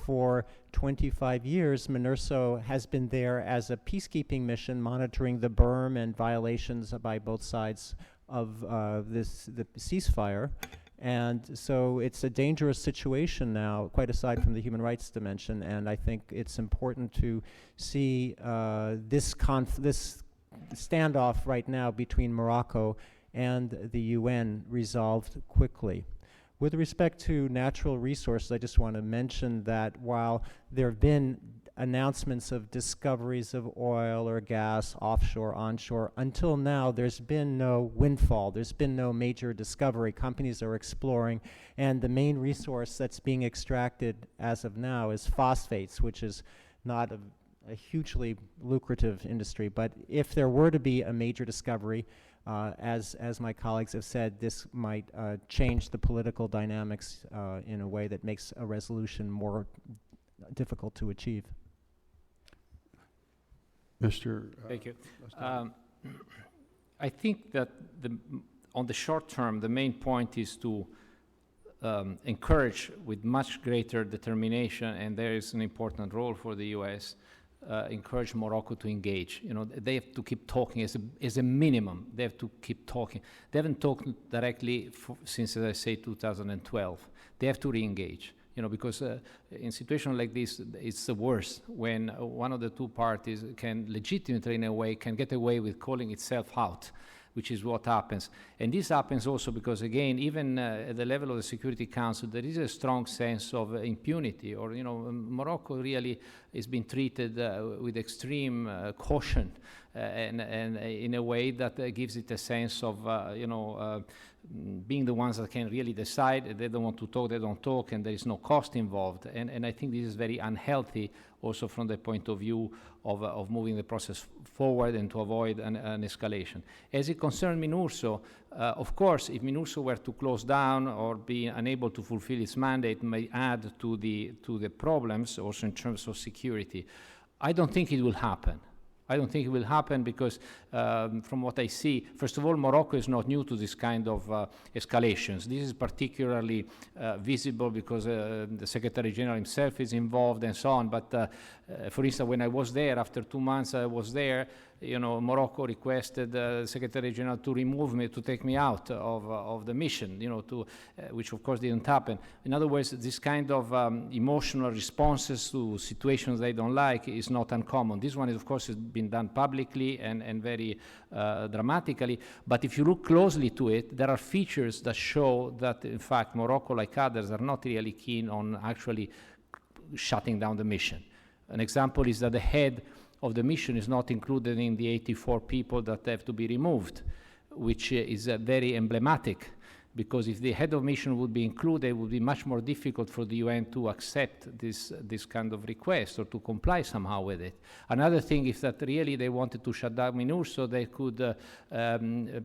For 25 years, MINURSO has been there as a peacekeeping mission, monitoring the berm and violations by both sides of the ceasefire. And so it's a dangerous situation now, quite aside from the human rights dimension, and I think it's important to see this standoff right now between Morocco and the UN resolved quickly. With respect to natural resources, I just want to mention that while there have been announcements of discoveries of oil or gas, offshore, onshore, until now there's been no windfall, there's been no major discovery. Companies are exploring, and the main resource that's being extracted as of now is phosphates, which is not a hugely lucrative industry. But if there were to be a major discovery, as my colleagues have said, this might change the political dynamics in a way that makes a resolution more difficult to achieve. Mr. Thank you. I think that on the short term, the main point is to encourage with much greater determination, and there is an important role for the U.S., encourage Morocco to engage. You know, they have to keep talking as a minimum. They have to keep talking. They haven't talked directly since, as I say, 2012. They have to re-engage. You know, because in situations like this, it's the worst when one of the two parties can legitimately, in a way, can get away with calling itself out, which is what happens. And this happens also because, again, even at the level of the Security Council, there is a strong sense of impunity, or, you know, Morocco really is being treated with extreme caution and in a way that gives it a sense of, being the ones that can really decide. They don't want to talk, they don't talk, and there is no cost involved. And I think this is very unhealthy also from the point of view of moving the process forward and to avoid an escalation. As it concerns MINURSO, of course, if MINURSO were to close down or be unable to fulfill its mandate, may add to the problems also in terms of security. I don't think it will happen. I don't think it will happen because from what I see, first of all, Morocco is not new to this kind of escalations. This is particularly visible because the Secretary General himself is involved and so on. But for instance, when I was there, after 2 months I was there, you know, Morocco requested the Secretary General to remove me, to take me out of the mission, you know, which of course didn't happen. In other words, this kind of emotional responses to situations they don't like is not uncommon. This one, is, of course, has been done publicly and very dramatically. But if you look closely to it, there are features that show that, in fact, Morocco, like others, are not really keen on actually shutting down the mission. An example is that the head of the mission is not included in the 84 people that have to be removed, which is very emblematic, because if the head of mission would be included, it would be much more difficult for the UN to accept this kind of request or to comply somehow with it. Another thing is that really they wanted to shut down MINURSO, they could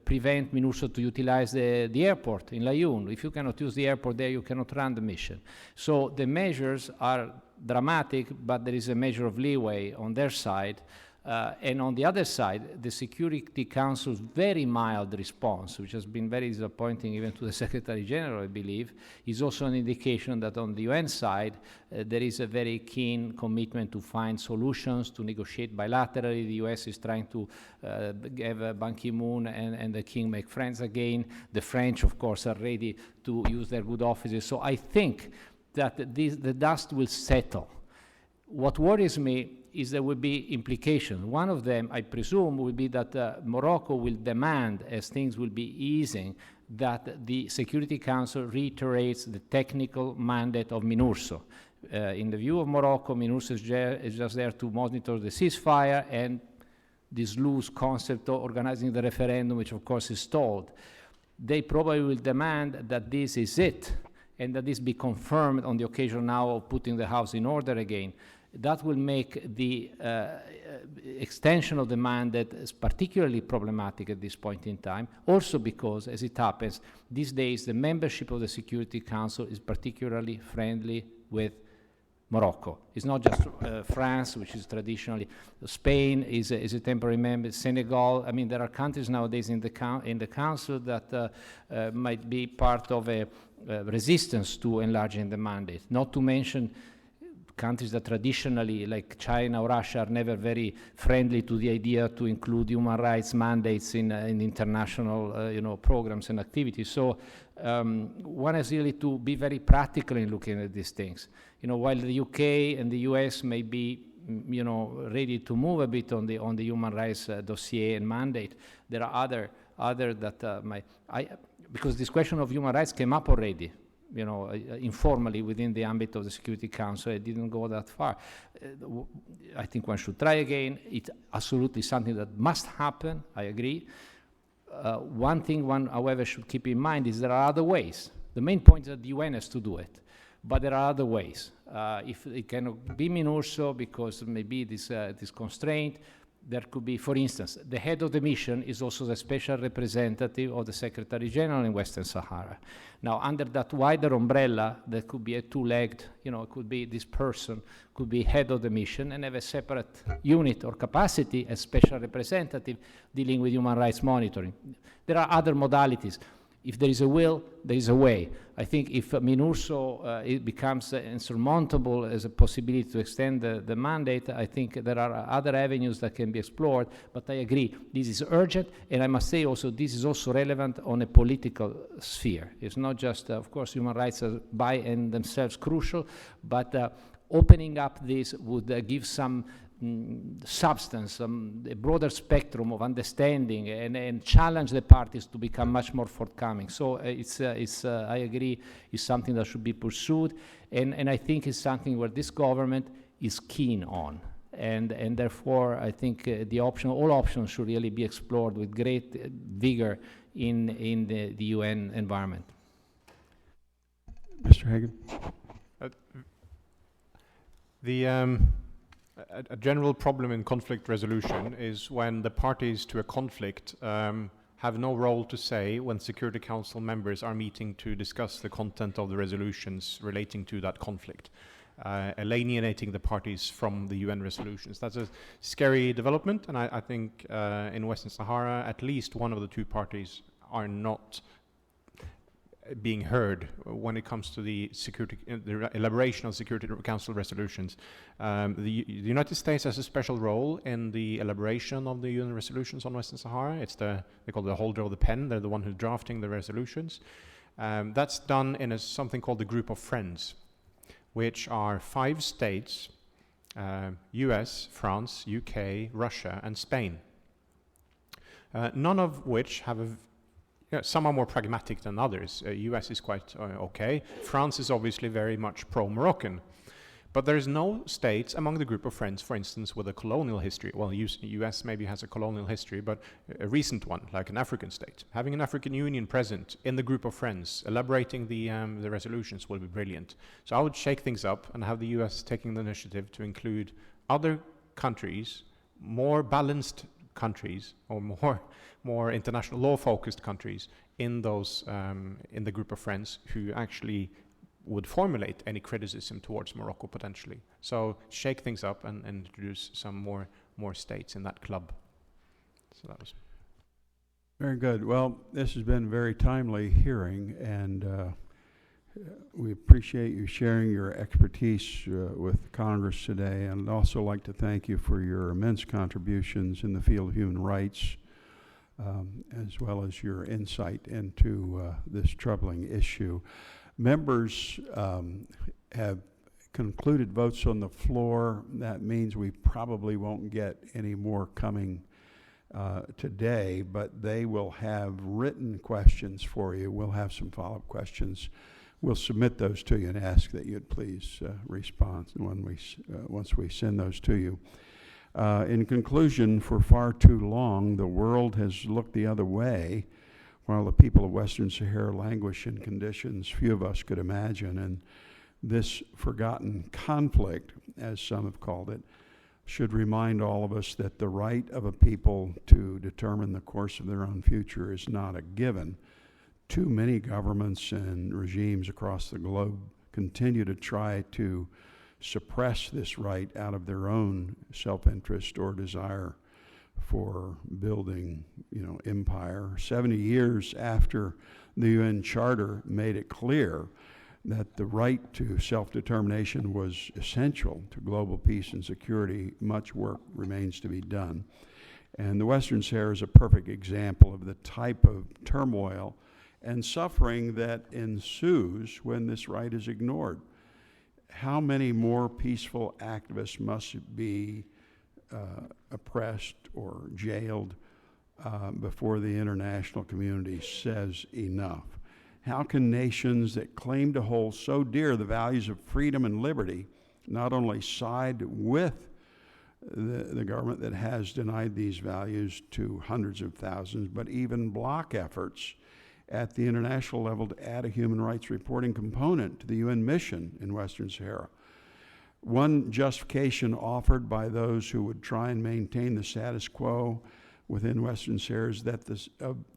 prevent MINURSO to utilize the airport in Laayoune. If you cannot use the airport there, you cannot run the mission. So the measures are dramatic, but there is a measure of leeway on their side. And on the other side, the Security Council's very mild response, which has been very disappointing even to the Secretary General, I believe, is also an indication that on the UN side, there is a very keen commitment to find solutions, to negotiate bilaterally. The US is trying to have Ban Ki-moon and the King make friends again. The French, of course, are ready to use their good offices. So I think that the dust will settle. What worries me is there will be implications. One of them, I presume, will be that Morocco will demand, as things will be easing, that the Security Council reiterates the technical mandate of MINURSO. In the view of Morocco, MINURSO is just there to monitor the ceasefire and this loose concept of organizing the referendum, which of course is stalled. They probably will demand that this is it, and that this be confirmed on the occasion now of putting the house in order again. That will make the extension of the mandate particularly problematic at this point in time, also because, as it happens, these days the membership of the Security Council is particularly friendly with Morocco. It's not just France, which is traditionally, Spain is a temporary member, Senegal. I mean, there are countries nowadays in the Council that might be part of a resistance to enlarging the mandate, not to mention countries that traditionally, like China or Russia, are never very friendly to the idea to include human rights mandates in international programs and activities. So one has really to be very practical in looking at these things. While the UK and the US may be ready to move a bit on the human rights dossier and mandate, there are other that because this question of human rights came up already, informally within the ambit of the Security Council. It didn't go that far. I think one should try again. It's absolutely something that must happen, I agree. One thing one, however, should keep in mind is there are other ways. The main point is that the UN has to do it, but there are other ways. If it cannot be MINURSO because maybe this constraint, there could be, for instance, the head of the mission is also the special representative of the Secretary General in Western Sahara. Now, under that wider umbrella, there could be a two-legged, it could be this person, could be head of the mission and have a separate unit or capacity as special representative dealing with human rights monitoring. There are other modalities. If there is a will, there is a way. I think if MINURSO it becomes insurmountable as a possibility to extend the mandate, I think there are other avenues that can be explored, but I agree, this is urgent, and I must say also this is also relevant on a political sphere. It's not just, of course, human rights are by and themselves crucial, but opening up this would give some substance, a broader spectrum of understanding, and challenge the parties to become much more forthcoming. So I agree, it's something that should be pursued, and I think it's something where this government is keen on. And therefore, I think all options should really be explored with great vigor in the UN environment. Mr. Hagan? A general problem in conflict resolution is when the parties to a conflict have no role to say when Security Council members are meeting to discuss the content of the resolutions relating to that conflict, alienating the parties from the UN resolutions. That's a scary development, and I think in Western Sahara, at least one of the two parties are not being heard when it comes to the elaboration of Security Council resolutions. The United States has a special role in the elaboration of the UN resolutions on Western Sahara. They call it the holder of the pen. They're the one who's drafting the resolutions. That's done in something called the Group of Friends, which are 5 states, US, France, UK, Russia, and Spain. None of which have some are more pragmatic than others. US is quite okay. France is obviously very much pro-Moroccan. But there is no states among the Group of Friends, for instance, with a colonial history. Well, US maybe has a colonial history, but a recent one, like an African state. Having an African Union present in the Group of Friends, elaborating the resolutions will be brilliant. So I would shake things up and have the US taking the initiative to include other countries, more balanced countries, or more international law-focused countries in those in the Group of Friends who actually would formulate any criticism towards Morocco potentially. So shake things up and introduce some more states in that club. So that was Very good. Well, this has been a very timely hearing, and we appreciate you sharing your expertise with Congress today, and I'd also like to thank you for your immense contributions in the field of human rights, as well as your insight into this troubling issue. Members have concluded votes on the floor. That means we probably won't get any more coming today, but they will have written questions for you. We'll have some follow-up questions. We'll submit those to you and ask that you'd please respond once we send those to you. In conclusion, for far too long, the world has looked the other way while the people of Western Sahara languish in conditions few of us could imagine. And this forgotten conflict, as some have called it, should remind all of us that the right of a people to determine the course of their own future is not a given. Too many governments and regimes across the globe continue to try to suppress this right out of their own self-interest or desire for building, empire. 70 years after the UN Charter made it clear that the right to self-determination was essential to global peace and security, much work remains to be done. And the Western Sahara is a perfect example of the type of turmoil and suffering that ensues when this right is ignored. How many more peaceful activists must be oppressed or jailed before the international community says enough? How can nations that claim to hold so dear the values of freedom and liberty not only side with the government that has denied these values to hundreds of thousands, but even block efforts at the international level to add a human rights reporting component to the UN mission in Western Sahara? One justification offered by those who would try and maintain the status quo within Western Sahara is that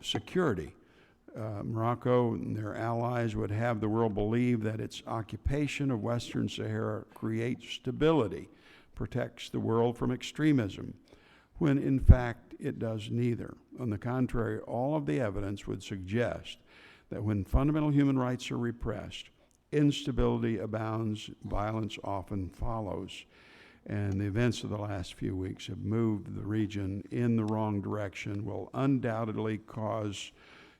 security. Morocco and their allies would have the world believe that its occupation of Western Sahara creates stability, protects the world from extremism, when in fact it does neither. On the contrary, all of the evidence would suggest that when fundamental human rights are repressed, instability abounds, violence often follows. And the events of the last few weeks have moved the region in the wrong direction, will undoubtedly cause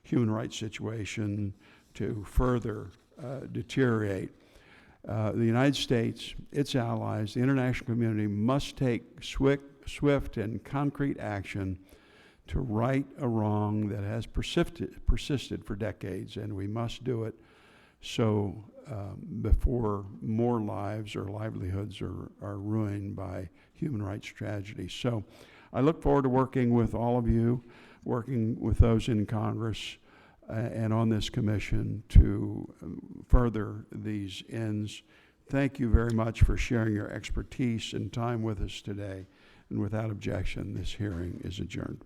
human rights situation to further deteriorate. The United States, its allies, the international community must take swift and concrete action to right a wrong that has persisted for decades, and we must do it so before more lives or livelihoods are ruined by human rights tragedy. So I look forward to working with all of you, working with those in Congress and on this commission to further these ends. Thank you very much for sharing your expertise and time with us today. And without objection, this hearing is adjourned.